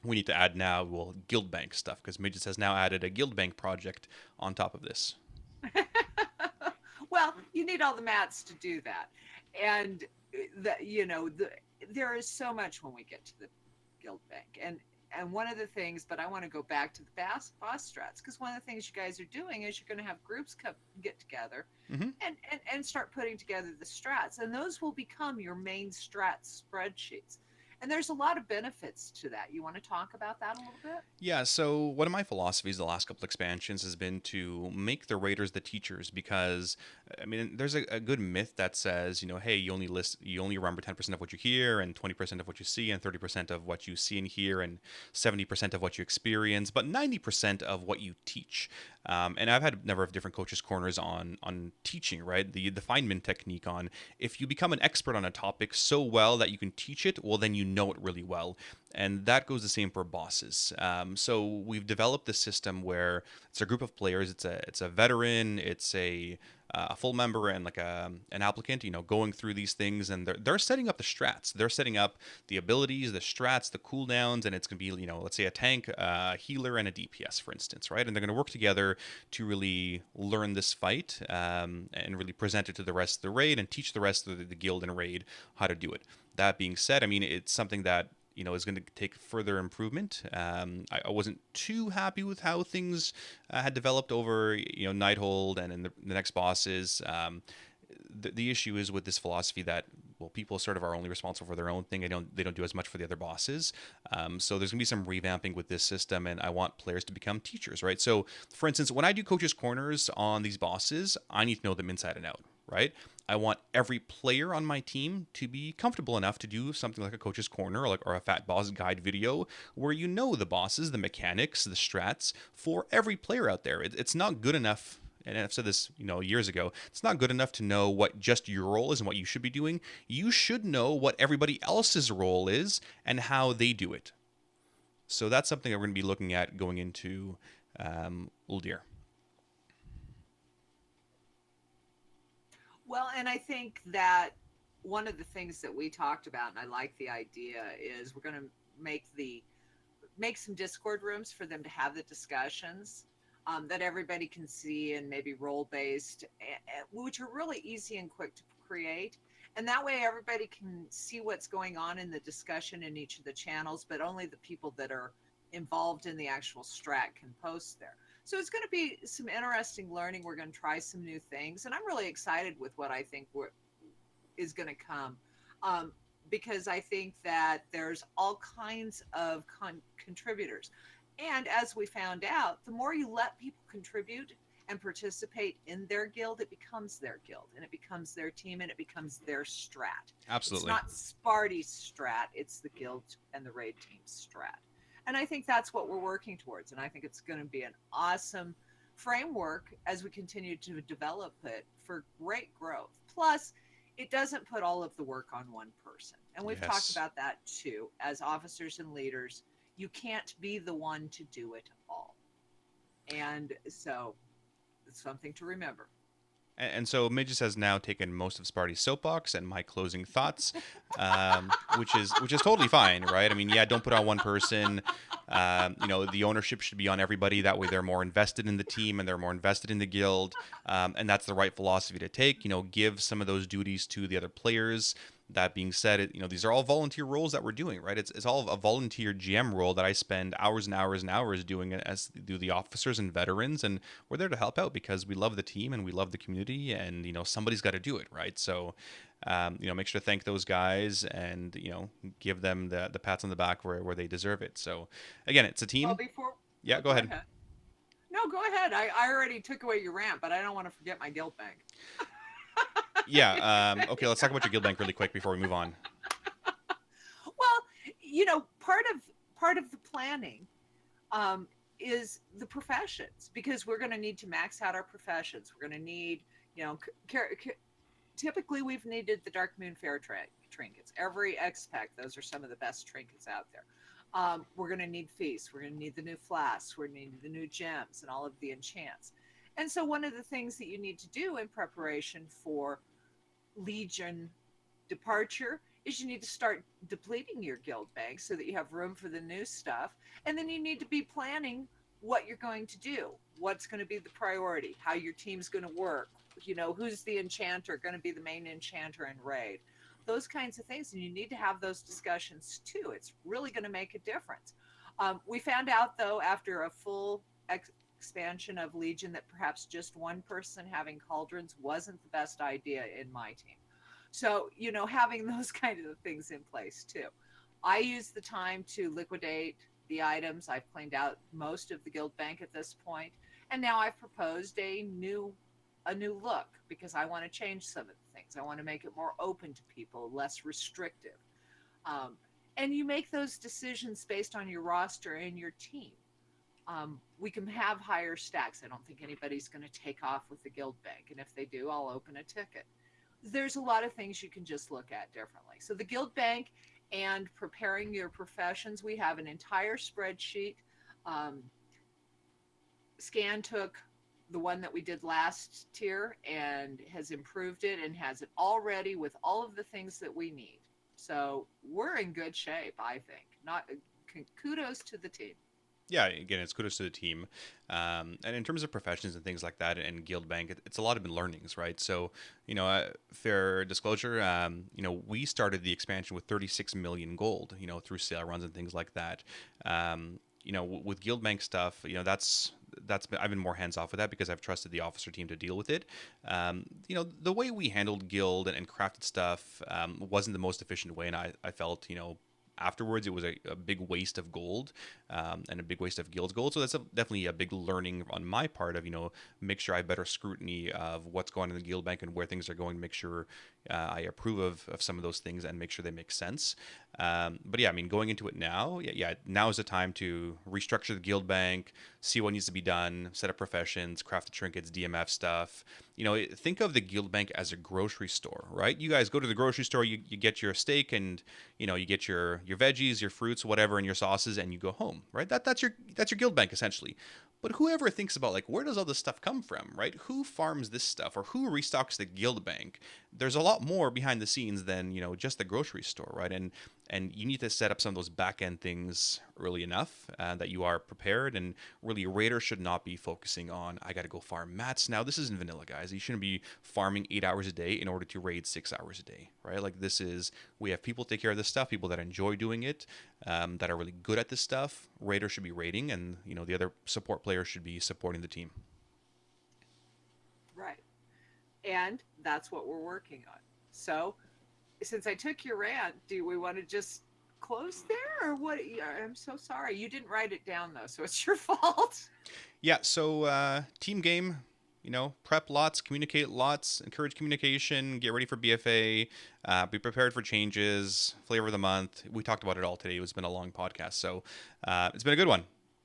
we need to add now guild bank stuff because Midgets has now added a guild bank project on top of this. Well, you need all the mats to do that, and there is so much when we get to the guild bank, and one of the things, but I want to go back to the boss strats, because one of the things you guys are doing is you're going to have groups get together Hmm. and start putting together the strats, and those will become your main strat spreadsheets. And there's a lot of benefits to that. You want to talk about that a little bit? Yeah, so one of my philosophies the last couple expansions has been to make the raiders the teachers because I mean there's a good myth that says, hey, you only remember 10% of what you hear and 20% of what you see and 30% of what you see and hear and 70% of what you experience, but 90% of what you teach. And I've had a number of different coaches corners on teaching, right? The Feynman technique on if you become an expert on a topic so well that you can teach it, well then you know it really well, and that goes the same for bosses. So we've developed this system where it's a group of players. It's a veteran, it's a full member, and like an applicant. Going through these things, and they're setting up the strats. They're setting up the abilities, the strats, the cooldowns, and it's gonna be let's say a tank, a healer, and a DPS, for instance, right? And they're gonna work together to really learn this fight and really present it to the rest of the raid and teach the rest of the guild and raid how to do it. That being said, I mean it's something that is going to take further improvement. I wasn't too happy with how things had developed over, Nighthold and in the next bosses. The issue is with this philosophy that people sort of are only responsible for their own thing. They don't do as much for the other bosses. So there's gonna be some revamping with this system, and I want players to become teachers, right? So, for instance, when I do coaches corners on these bosses, I need to know them inside and out, right? I want every player on my team to be comfortable enough to do something like a coach's corner or a fat boss guide video where the bosses, the mechanics, the strats for every player out there. It's not good enough, and I've said this, years ago, it's not good enough to know what just your role is and what you should be doing. You should know what everybody else's role is and how they do it. So that's something that we're going to be looking at going into Uldir. Well, and I think that one of the things that we talked about, and I like the idea, is we're going to make some Discord rooms for them to have the discussions that everybody can see, and maybe role based, which are really easy and quick to create. And that way, everybody can see what's going on in the discussion in each of the channels, but only the people that are involved in the actual strat can post there. So it's going to be some interesting learning. We're going to try some new things, and I'm really excited with what I think is going to come, because I think that there's all kinds of contributors. And as we found out, the more you let people contribute and participate in their guild, it becomes their guild, and it becomes their team, and it becomes their strat. It's Absolutely. not Sparty's strat, it's the guild and the raid team's strat. And I think that's what we're working towards. And I think it's going to be an awesome framework as we continue to develop it for great growth. Plus, it doesn't put all of the work on one person. And we've talked Yes. about that too. As officers and leaders, you can't be the one to do it all. And so it's something to remember. And so Midges has now taken most of Sparty's soapbox and my closing thoughts, which is totally fine, right? I mean, yeah, don't put on one person. The ownership should be on everybody. That way, they're more invested in the team and they're more invested in the guild, and that's the right philosophy to take. Give some of those duties to the other players. That being said, these are all volunteer roles that we're doing, right? It's all a volunteer GM role that I spend hours and hours and hours doing it, as do the officers and veterans, and we're there to help out because we love the team and we love the community, and somebody's got to do it, right? So, make sure to thank those guys and give them the pats on the back where they deserve it. So, again, it's a Well, team. before, Yeah, go go ahead. ahead. No, go ahead. I already took away your rant, but I don't want to forget my guild bank. Yeah. Okay, let's talk about your guild bank really quick before we move on. Well, part of the planning is the professions, because we're going to need to max out our professions. We're going to need, typically we've needed the Dark Moon Fair trinkets. Every X-Pack, those are some of the best trinkets out there. We're going to need feasts. We're going to need the new flasks. We're going to need the new gems and all of the enchants. And so one of the things that you need to do in preparation for Legion departure is you need to start depleting your guild bank so that you have room for the new stuff. And then you need to be planning what you're going to do, what's going to be the priority, how your team's going to work, who's the enchanter going to be the main enchanter in raid, those kinds of things. And you need to have those discussions too. It's really going to make a difference. We found out, though, after a full expansion of Legion, that perhaps just one person having cauldrons wasn't the best idea in my team. So, having those kind of things in place too. I used the time to liquidate the items. I've cleaned out most of the guild bank at this point, and now I've proposed a new look, because I want to change some of the things. I want to make it more open to people, less restrictive. And you make those decisions based on your roster and your team. We can have higher stacks. I don't think anybody's going to take off with the guild bank, and if they do, I'll open a ticket. There's a lot of things you can just look at differently. So the guild bank and preparing your professions, we have an entire spreadsheet. Scan took the one that we did last tier and has improved it and has it all ready with all of the things that we need. So we're in good shape, I think. Kudos to the team. Yeah, again, it's kudos to the team. And in terms of professions and things like that and guild bank, it's a lot of learnings, right? So, fair disclosure, we started the expansion with 36 million gold, through sale runs and things like that. With guild bank stuff, I've been more hands off with that because I've trusted the officer team to deal with it. The way we handled guild and crafted stuff wasn't the most efficient way, and I felt, afterwards it was a big waste of gold and a big waste of guild's gold. So that's definitely a big learning on my part of make sure I have better scrutiny of what's going on in the guild bank and where things are going, make sure I approve of some of those things and make sure they make sense. But yeah, I mean, going into it now, now is the time to restructure the guild bank, see what needs to be done, set up professions, craft the trinkets, DMF stuff. Think of the guild bank as a grocery store, right? You guys go to the grocery store, you get your steak and you get your veggies, your fruits, whatever, and your sauces, and you go home, right? That's your guild bank essentially. But whoever thinks about where does all this stuff come from, right? Who farms this stuff or who restocks the guild bank? There's a lot more behind the scenes than, just the grocery store, right? And you need to set up some of those back end things early enough that you are prepared. And really, raiders should not be focusing on, I got to go farm mats. Now, this isn't vanilla, guys. You shouldn't be farming 8 hours a day in order to raid 6 hours a day, right? We have people take care of this stuff, people that enjoy doing it, that are really good at this stuff. Raiders should be raiding, and the other support players should be supporting the team. Right. And that's what we're working on. So, since I took your rant, do we want to just close there, or what? I'm so sorry. You didn't write it down, though, so it's your fault. Yeah, so team game, prep lots, communicate lots, encourage communication, get ready for BFA, be prepared for changes, flavor of the month. We talked about it all today. It's been a long podcast, so it's been a good one.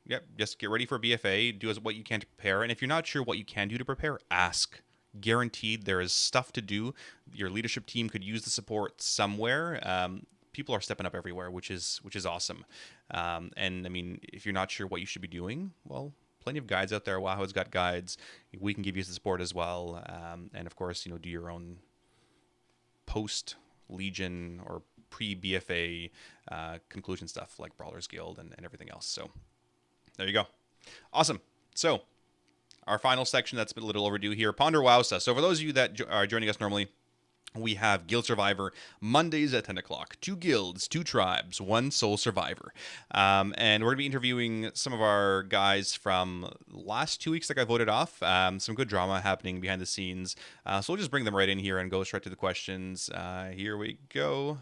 Yep, just get ready for BFA. Do as what you can to prepare, and if you're not sure what you can do to prepare, ask. Guaranteed, there is stuff to do. Your leadership team could use the support somewhere. People are stepping up everywhere, which is awesome. And I mean, if you're not sure what you should be doing, well, plenty of guides out there. WoW has got guides. We can give you the support as well. And of course, do your own post Legion or pre BFA conclusion stuff like Brawlers Guild and everything else. So there you go. Awesome. So our final section that's been a little overdue here, PonderWoWsa. So for those of you that are joining us normally, we have Guild Survivor Mondays at 10 o'clock. 2 guilds, 2 tribes, 1 sole survivor. And we're going to be interviewing some of our guys from last 2 weeks that got voted off. Some good drama happening behind the scenes. So we'll just bring them right in here and go straight to the questions. Here we go.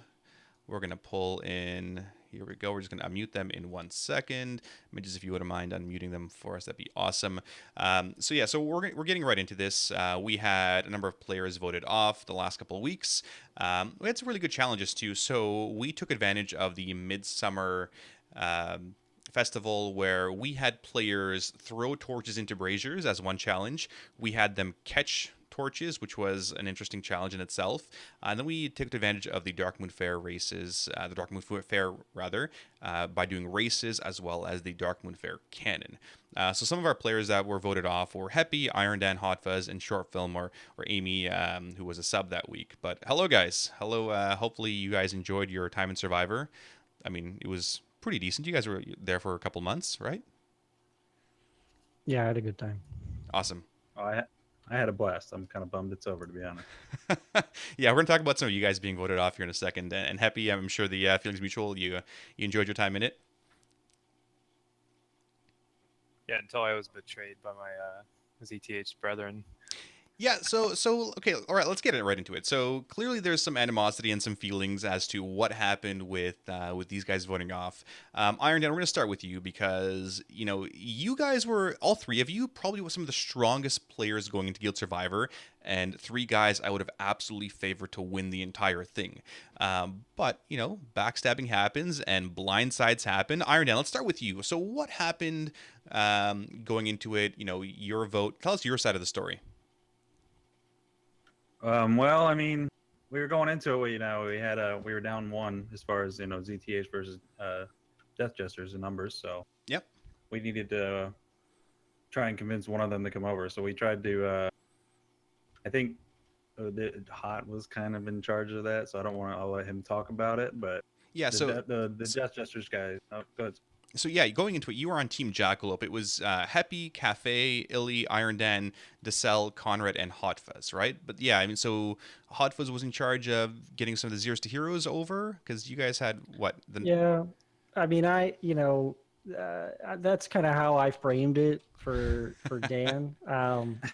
We're going to pull in... Here we go. We're just going to unmute them in 1 second. Midges, if you wouldn't mind unmuting them for us, that'd be awesome. So we're getting right into this. We had a number of players voted off the last couple of weeks. We had some really good challenges too. So we took advantage of the Midsummer festival where we had players throw torches into braziers as one challenge. We had them catch torches, which was an interesting challenge in itself. And then we took advantage of the Dark Moon Fair races, the Dark Moon Fair rather, by doing races as well as the Dark Moon Fair cannon. So some of our players that were voted off were Heppy, Iron Dan, Hot Fuzz, and Short Film or Amy, who was a sub that week. But hello, guys. Hello. Hopefully you guys enjoyed your time in Survivor. I mean, it was pretty decent. You guys were there for a couple months, right? Yeah, I had a good time. Awesome. Oh, I had a blast. I'm kind of bummed it's over, to be honest. Yeah, we're going to talk about some of you guys being voted off here in a second. And Heppy, I'm sure the feeling's mutual. You enjoyed your time in it? Yeah, until I was betrayed by my ZTH brethren. Yeah, so okay, all right, let's get right into it. So clearly there's some animosity and some feelings as to what happened with these guys voting off. Iron Dan, we're going to start with you because, you guys were, all 3 of you, probably some of the strongest players going into Guild Survivor, and 3 guys I would have absolutely favored to win the entire thing. But, backstabbing happens and blindsides happen. Iron Dan, let's start with you. So what happened going into it, your vote? Tell us your side of the story. Well, I mean, we were going into it. We were down 1 as far as ZTH versus Death Jesters in numbers. So yep, we needed to try and convince one of them to come over. So we tried to. I think Hot was kind of in charge of that, so I'll let him talk about it. But yeah, the Death Jesters guy. Oh, go ahead. So yeah, going into it, you were on Team Jackalope. It was Heppy, Cafe, Illy, Iron Dan, Decel, Conrad, and Hot Fuzz, right? But yeah, I mean, so Hot Fuzz was in charge of getting some of the Zeros to Heroes over because you guys had what? Yeah, I mean, that's kind of how I framed it for Dan.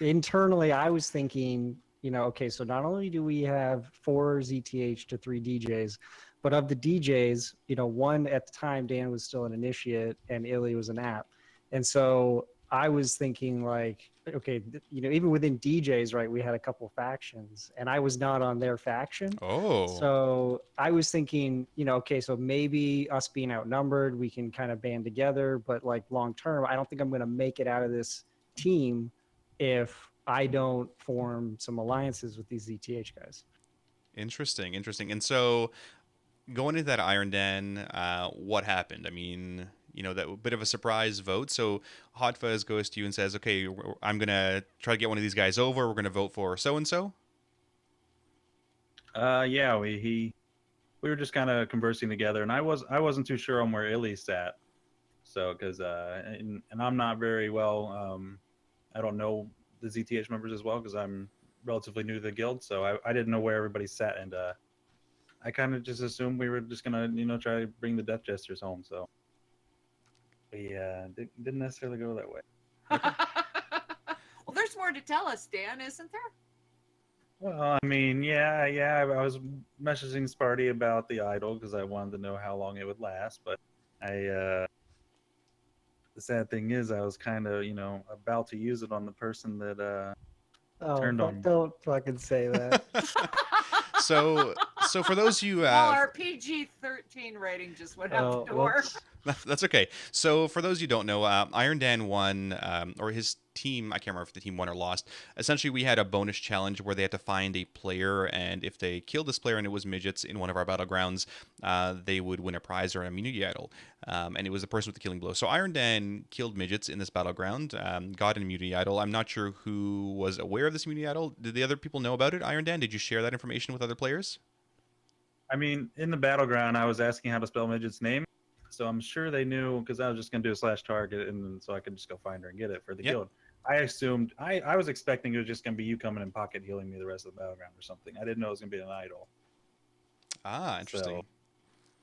Internally, I was thinking, okay, so not only do we have 4 ZTH to 3 DJs, but of the DJs, 1 at the time, Dan was still an initiate and Illy was an app. And so I was thinking like, okay, even within DJs, right, we had a couple factions and I was not on their faction. Oh. So I was thinking, okay, so maybe us being outnumbered, we can kind of band together, but like long term, I don't think I'm going to make it out of this team if I don't form some alliances with these ZTH guys. Interesting. And so going into that Iron Den, what happened? I mean, that bit of a surprise vote. So Hot Fuzz goes to you and says, okay, I'm going to try to get one of these guys over. We're going to vote for so-and-so. Yeah, we were just kind of conversing together, and I wasn't too sure on where Illy sat. So, because and I'm not very well, I don't know the ZTH members as well because I'm relatively new to the guild, so I didn't know where everybody sat, and I kind of just assumed we were just gonna try to bring the Death Jesters home. So we didn't necessarily go that way. Well, there's more to tell us, Dan, isn't there? Well, I mean, yeah. I was messaging Sparty about the idol because I wanted to know how long it would last, but the sad thing is I was kind of about to use it on the person that turned on me. Don't fucking say that. So for those you well, our PG-13 rating just went out the door. That's okay. So, for those you don't know, Iron Dan won, or his team, I can't remember if the team won or lost. Essentially, we had a bonus challenge where they had to find a player, and if they killed this player and it was midgets in one of our battlegrounds, they would win a prize or an immunity idol. And it was the person with the killing blow. So, Iron Dan killed midgets in this battleground, got an immunity idol. I'm not sure who was aware of this immunity idol. Did the other people know about it, Iron Dan? Did you share that information with other players? I mean, in the battleground, I was asking how to spell Midget's name, so I'm sure they knew because I was just gonna do a slash target, and so I could just go find her and get it for the Yep. guild. I assumed I was expecting it was just gonna be you coming and pocket healing me the rest of the battleground or something. I didn't know it was gonna be an idol. Ah, interesting. So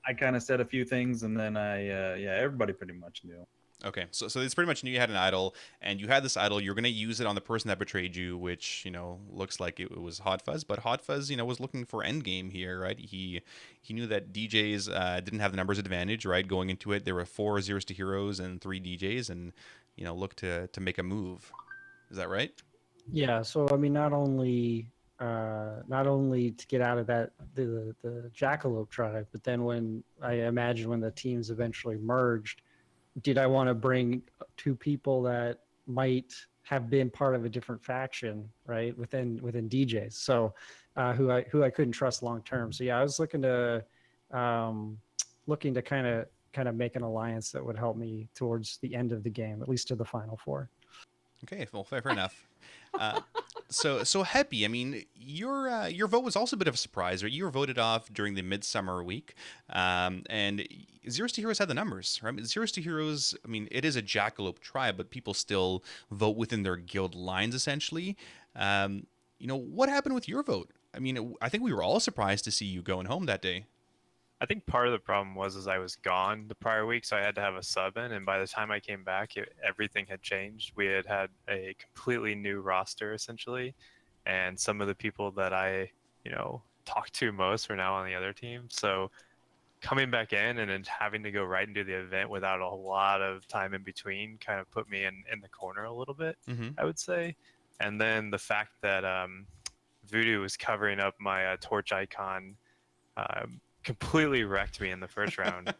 I kind of said a few things, and then everybody pretty much knew. Okay, so it's pretty much knew you had an idol, and you had this idol. You're gonna use it on the person that betrayed you, which looks like it was Hot Fuzz. But Hot Fuzz, was looking for endgame here, right? He knew that DJs didn't have the numbers advantage, right? Going into it, there were 4 zeros to heroes and 3 DJs, and looked to make a move. Is that right? Yeah. So I mean, not only to get out of the Jackalope tribe, but then when I imagine when the teams eventually merged, did I want to bring 2 people that might have been part of a different faction, right, within DJs, so who I couldn't trust long term. So yeah, I was looking to kind of make an alliance that would help me towards the end of the game, at least to the final 4. Okay, well, fair enough. So Happy, I mean, your vote was also a bit of a surprise, right? You were voted off during the Midsummer week, and Zeros to Heroes had the numbers, right? Zeros to Heroes, I mean, it is a Jackalope tribe, but people still vote within their guild lines, essentially. What happened with your vote? I mean, I think we were all surprised to see you going home that day. I think part of the problem was I was gone the prior week, so I had to have a sub in, and by the time I came back, everything had changed. We had a completely new roster essentially, and some of the people that I talked to most were now on the other team. So coming back in and then having to go right and do the event without a lot of time in between kind of put me in the corner a little bit, I would say. And then the fact that Voodoo was covering up my torch icon completely wrecked me in the first round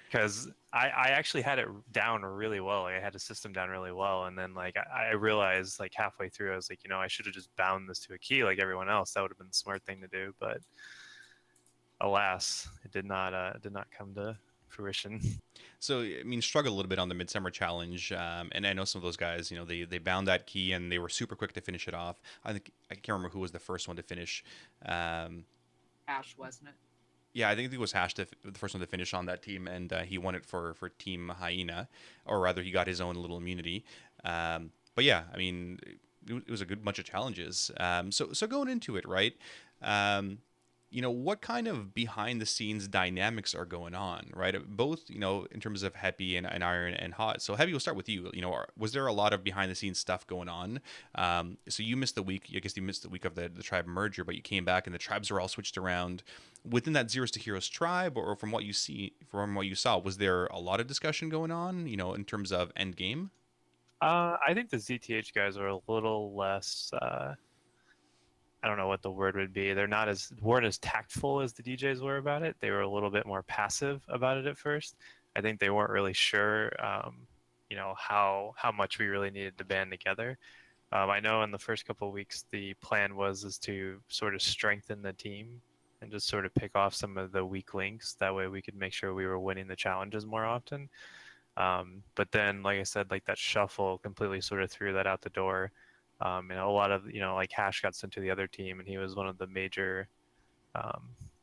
because I actually had it down really well. I had the system down really well, and then I realized halfway through I was like, I should have just bound this to a key like everyone else. That would have been the smart thing to do, but alas, it did not come to fruition. So, I mean, struggled a little bit on the Midsummer Challenge, and I know some of those guys, they bound that key and they were super quick to finish it off. I can't remember who was the first one to finish. Ash, wasn't it? Yeah, I think it was Hash, the first one to finish on that team, and he won it for Team Hyena, or rather, he got his own little immunity. But yeah, I mean, it was a good bunch of challenges. So going into it, right? What kind of behind the scenes dynamics are going on, right? Both, in terms of Happy and Iron and Hot. So Happy, we'll start with you. Was there a lot of behind the scenes stuff going on? So you missed the week. I guess you missed the week of the tribe merger, but you came back and the tribes were all switched around within that Zeros to Heroes tribe, or from what you saw, was there a lot of discussion going on, in terms of end game? I think the ZTH guys are a little less. I don't know what the word would be. They're weren't as tactful as the DJs were about it. They were a little bit more passive about it at first. I think they weren't really sure, how much we really needed to band together. I know in the first couple of weeks the plan was to sort of strengthen the team and just sort of pick off some of the weak links. That way we could make sure we were winning the challenges more often. But then, like I said, that shuffle completely sort of threw that out the door. And a lot of, Hash got sent to the other team, and he was one of the major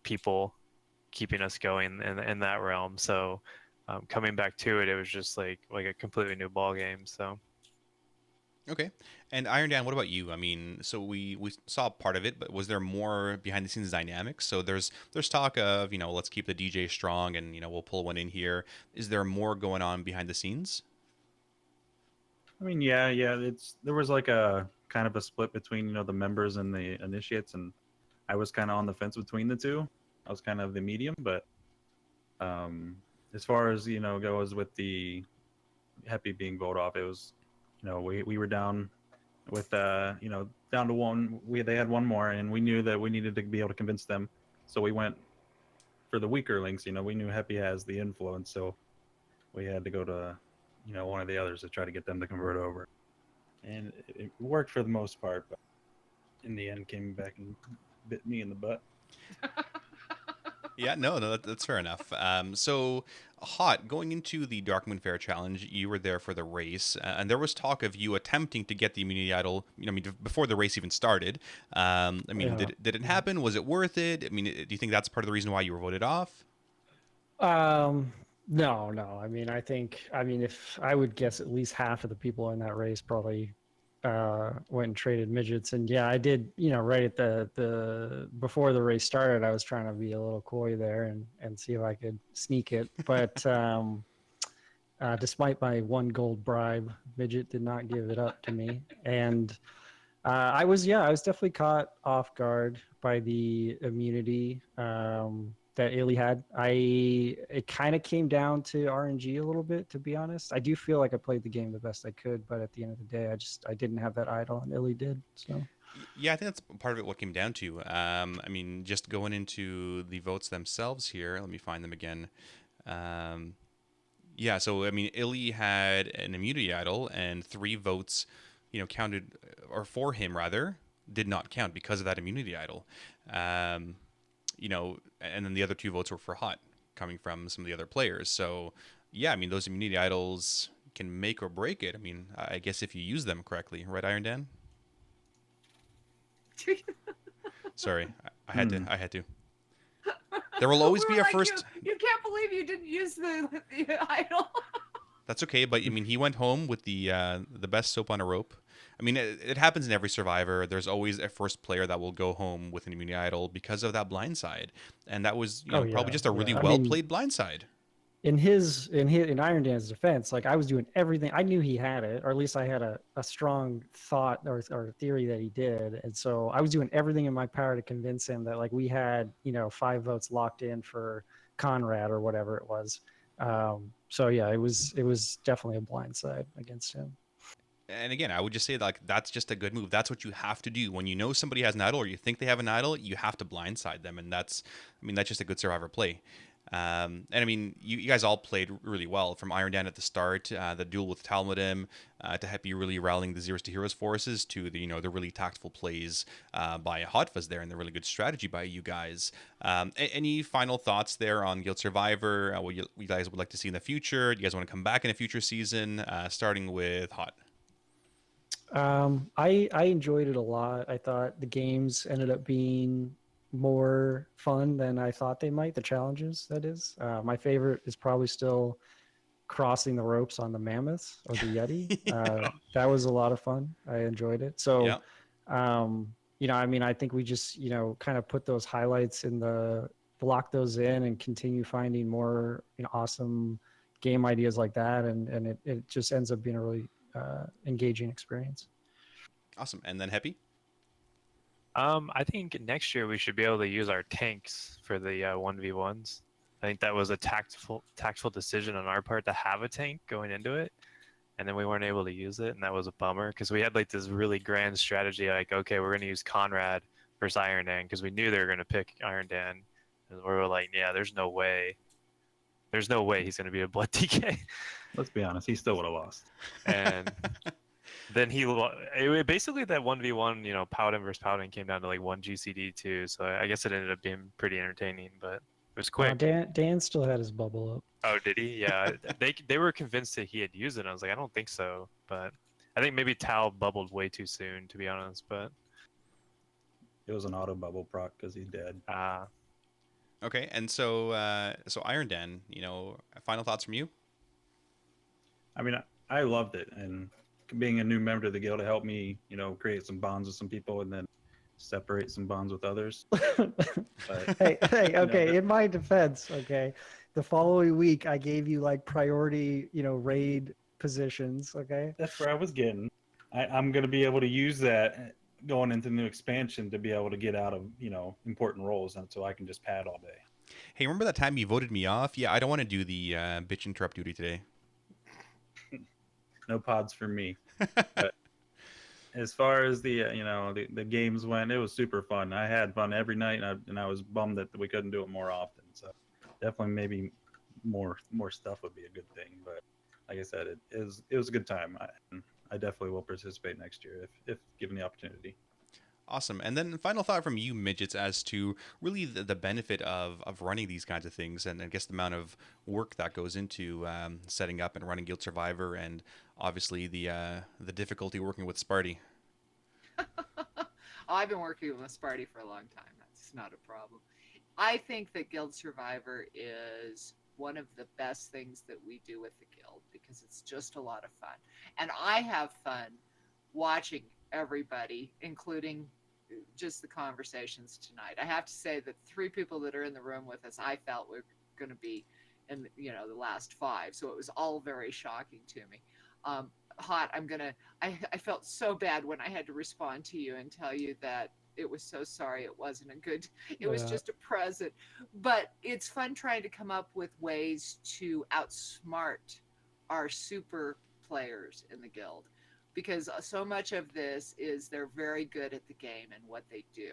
people keeping us going in that realm. So coming back to it, it was just like a completely new ball game. So. Okay. And Iron Dan, what about you? I mean, so we saw part of it, but was there more behind the scenes dynamics? So there's talk of, let's keep the DJ strong and, we'll pull one in here. Is there more going on behind the scenes? I mean, yeah. There was a kind of a split between, the members and the initiates, and I was kind of on the fence between the two. I was kind of the medium, but as far as, goes with the Happy being voted off, it was, we were down with down to one. They had one more, and we knew that we needed to be able to convince them, so we went for the weaker links. We knew Happy has the influence, so we had to go to, one of the others to try to get them to convert over, and it worked for the most part, but in the end came back and bit me in the butt. Yeah, no, that's fair enough. So, Hot, going into the Darkmoon Fair Challenge, you were there for the race, and there was talk of you attempting to get the immunity idol. Before the race even started. Yeah. Did it happen? Was it worth it? I mean, do you think that's part of the reason why you were voted off? No. I mean, if I would guess at least half of the people in that race probably went and traded midgets. And yeah, I did, right at the before the race started, I was trying to be a little coy there and see if I could sneak it. But despite my 1 gold bribe, midget did not give it up to me. And I was definitely caught off guard by the immunity that Illy had. It kind of came down to RNG a little bit, to be honest. I do feel like I played the game the best I could, but at the end of the day, I didn't have that idol, and Illy did. So Yeah, I think that's part of it. What came down to. Just going into the votes themselves here. Let me find them again. Yeah, so Illy had an immunity idol, and 3 votes, counted, or for him rather, did not count because of that immunity idol. And then the other 2 votes were for Hot, coming from some of the other players. So, yeah, those immunity idols can make or break it. I guess if you use them correctly, right, Iron Dan? Sorry, I had to. There will always be a first. You can't believe you didn't use the idol. That's okay, but he went home with the best soap on a rope. It happens in every Survivor. There's always a first player that will go home with an immunity idol because of that blindside, and that was probably just a really well played blindside. In Iron Dan's defense, like, I was doing everything. I knew he had it, or at least I had a strong thought or theory that he did, and so I was doing everything in my power to convince him that, like, we had 5 votes locked in for Conrad or whatever it was. So yeah, it was definitely a blindside against him. And again, I would just say, like, that's just a good move. That's what you have to do when you know somebody has an idol, or you think they have an idol. You have to blindside them, and that's just a good Survivor play. You guys all played really well, from Iron Dan at the start, the duel with Talmudim, to Happy really rallying the Zeros to Heroes forces, to the the really tactful plays by Hot Fuzz there, and the really good strategy by you guys. Any final thoughts there on Guild Survivor? What you guys would like to see in the future? Do you guys want to come back in a future season? Starting with Hot. I enjoyed it a lot. I thought the games ended up being more fun than I thought they might. The challenges, that is. My favorite is probably still crossing the ropes on the mammoth or the yeti. That was a lot of fun. I enjoyed it. So, yeah. I think we just kind of put those highlights lock those in and continue finding more awesome game ideas like that, and it just ends up being a really engaging experience. Awesome. And then Happy? I think next year we should be able to use our tanks for the 1v1s. I think that was a tactful decision on our part to have a tank going into it, and then we weren't able to use it, and that was a bummer because we had like this really grand strategy, like, okay, we're going to use Conrad versus Iron Dan, because we knew they were going to pick Iron Dan, and we were like, yeah, there's no way he's going to be a blood TK. Let's be honest, he still would have lost. And then basically that 1v1, Paladin versus Paladin came down to like 1 GCD too. So I guess it ended up being pretty entertaining, but it was quick. Dan still had his bubble up. Oh, did he? Yeah. they were convinced that he had used it. I was like, I don't think so. But I think maybe Tal bubbled way too soon, to be honest. But it was an auto bubble proc because he's dead. Okay, and so Iron Dan, final thoughts from you? I loved it, and being a new member of the guild, to help me, create some bonds with some people, and then separate some bonds with others. But, hey, okay. In my defense, okay, the following week I gave you like priority, raid positions. Okay, that's where I was getting. I'm gonna be able to use that going into the new expansion to be able to get out of important roles, and so I can just pad all day. Hey, remember that time you voted me off? Yeah, I don't want to do the bitch interrupt duty today. No pods for me. But as far as the the games went, it was super fun. I had fun every night, and I was bummed that we couldn't do it more often. So definitely maybe more stuff would be a good thing. But like I said, it was a good time. I definitely will participate next year if given the opportunity. Awesome. And then final thought from you, Midgets, as to really the benefit of running these kinds of things, and I guess the amount of work that goes into setting up and running Guild Survivor, and obviously the difficulty working with Sparty. I've been working with Sparty for a long time. That's not a problem. I think that Guild Survivor is one of the best things that we do with the Guild because it's just a lot of fun. And I have fun watching everybody, including just the conversations tonight. I have to say that 3 people that are in the room with us, I felt were going to be in, the last 5. So it was all very shocking to me. Hot, I felt so bad when I had to respond to you and tell you that it was so sorry it wasn't a good, it was just a present. But it's fun trying to come up with ways to outsmart our super players in the Guild, because so much of this is they're very good at the game and what they do.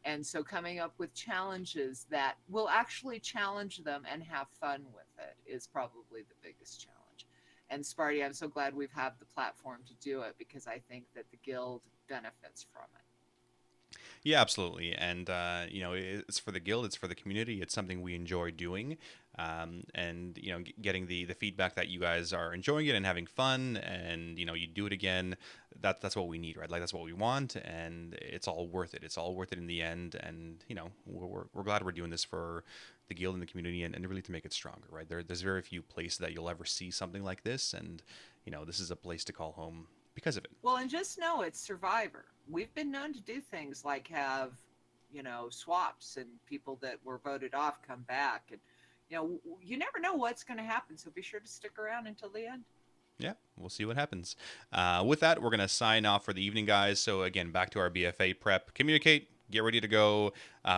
And so coming up with challenges that will actually challenge them and have fun with it is probably the biggest challenge. And Sparty, I'm so glad we've had the platform to do it because I think that the Guild benefits from it. Yeah, absolutely. And, it's for the Guild, it's for the community. It's something we enjoy doing. And, getting the feedback that you guys are enjoying it and having fun and, you do it again, that's what we need, right? Like, that's what we want. And it's all worth it. It's all worth it in the end. And, we're glad we're doing this for the Guild and the community and really to make it stronger, right? There's very few places that you'll ever see something like this. And, this is a place to call home because of it. Well, and just know it's Survivor. We've been known to do things like have, swaps and people that were voted off come back. And, you never know what's going to happen. So be sure to stick around until the end. Yeah, we'll see what happens. With that, we're going to sign off for the evening, guys. So again, back to our BFA prep. Communicate. Get ready to go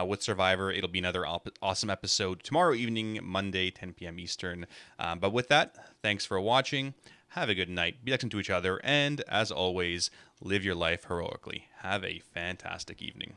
with Survivor. It'll be another awesome episode tomorrow evening, Monday, 10 p.m. Eastern. But with that, thanks for watching. Have a good night. Be excellent to each other. And as always, live your life heroically. Have a fantastic evening.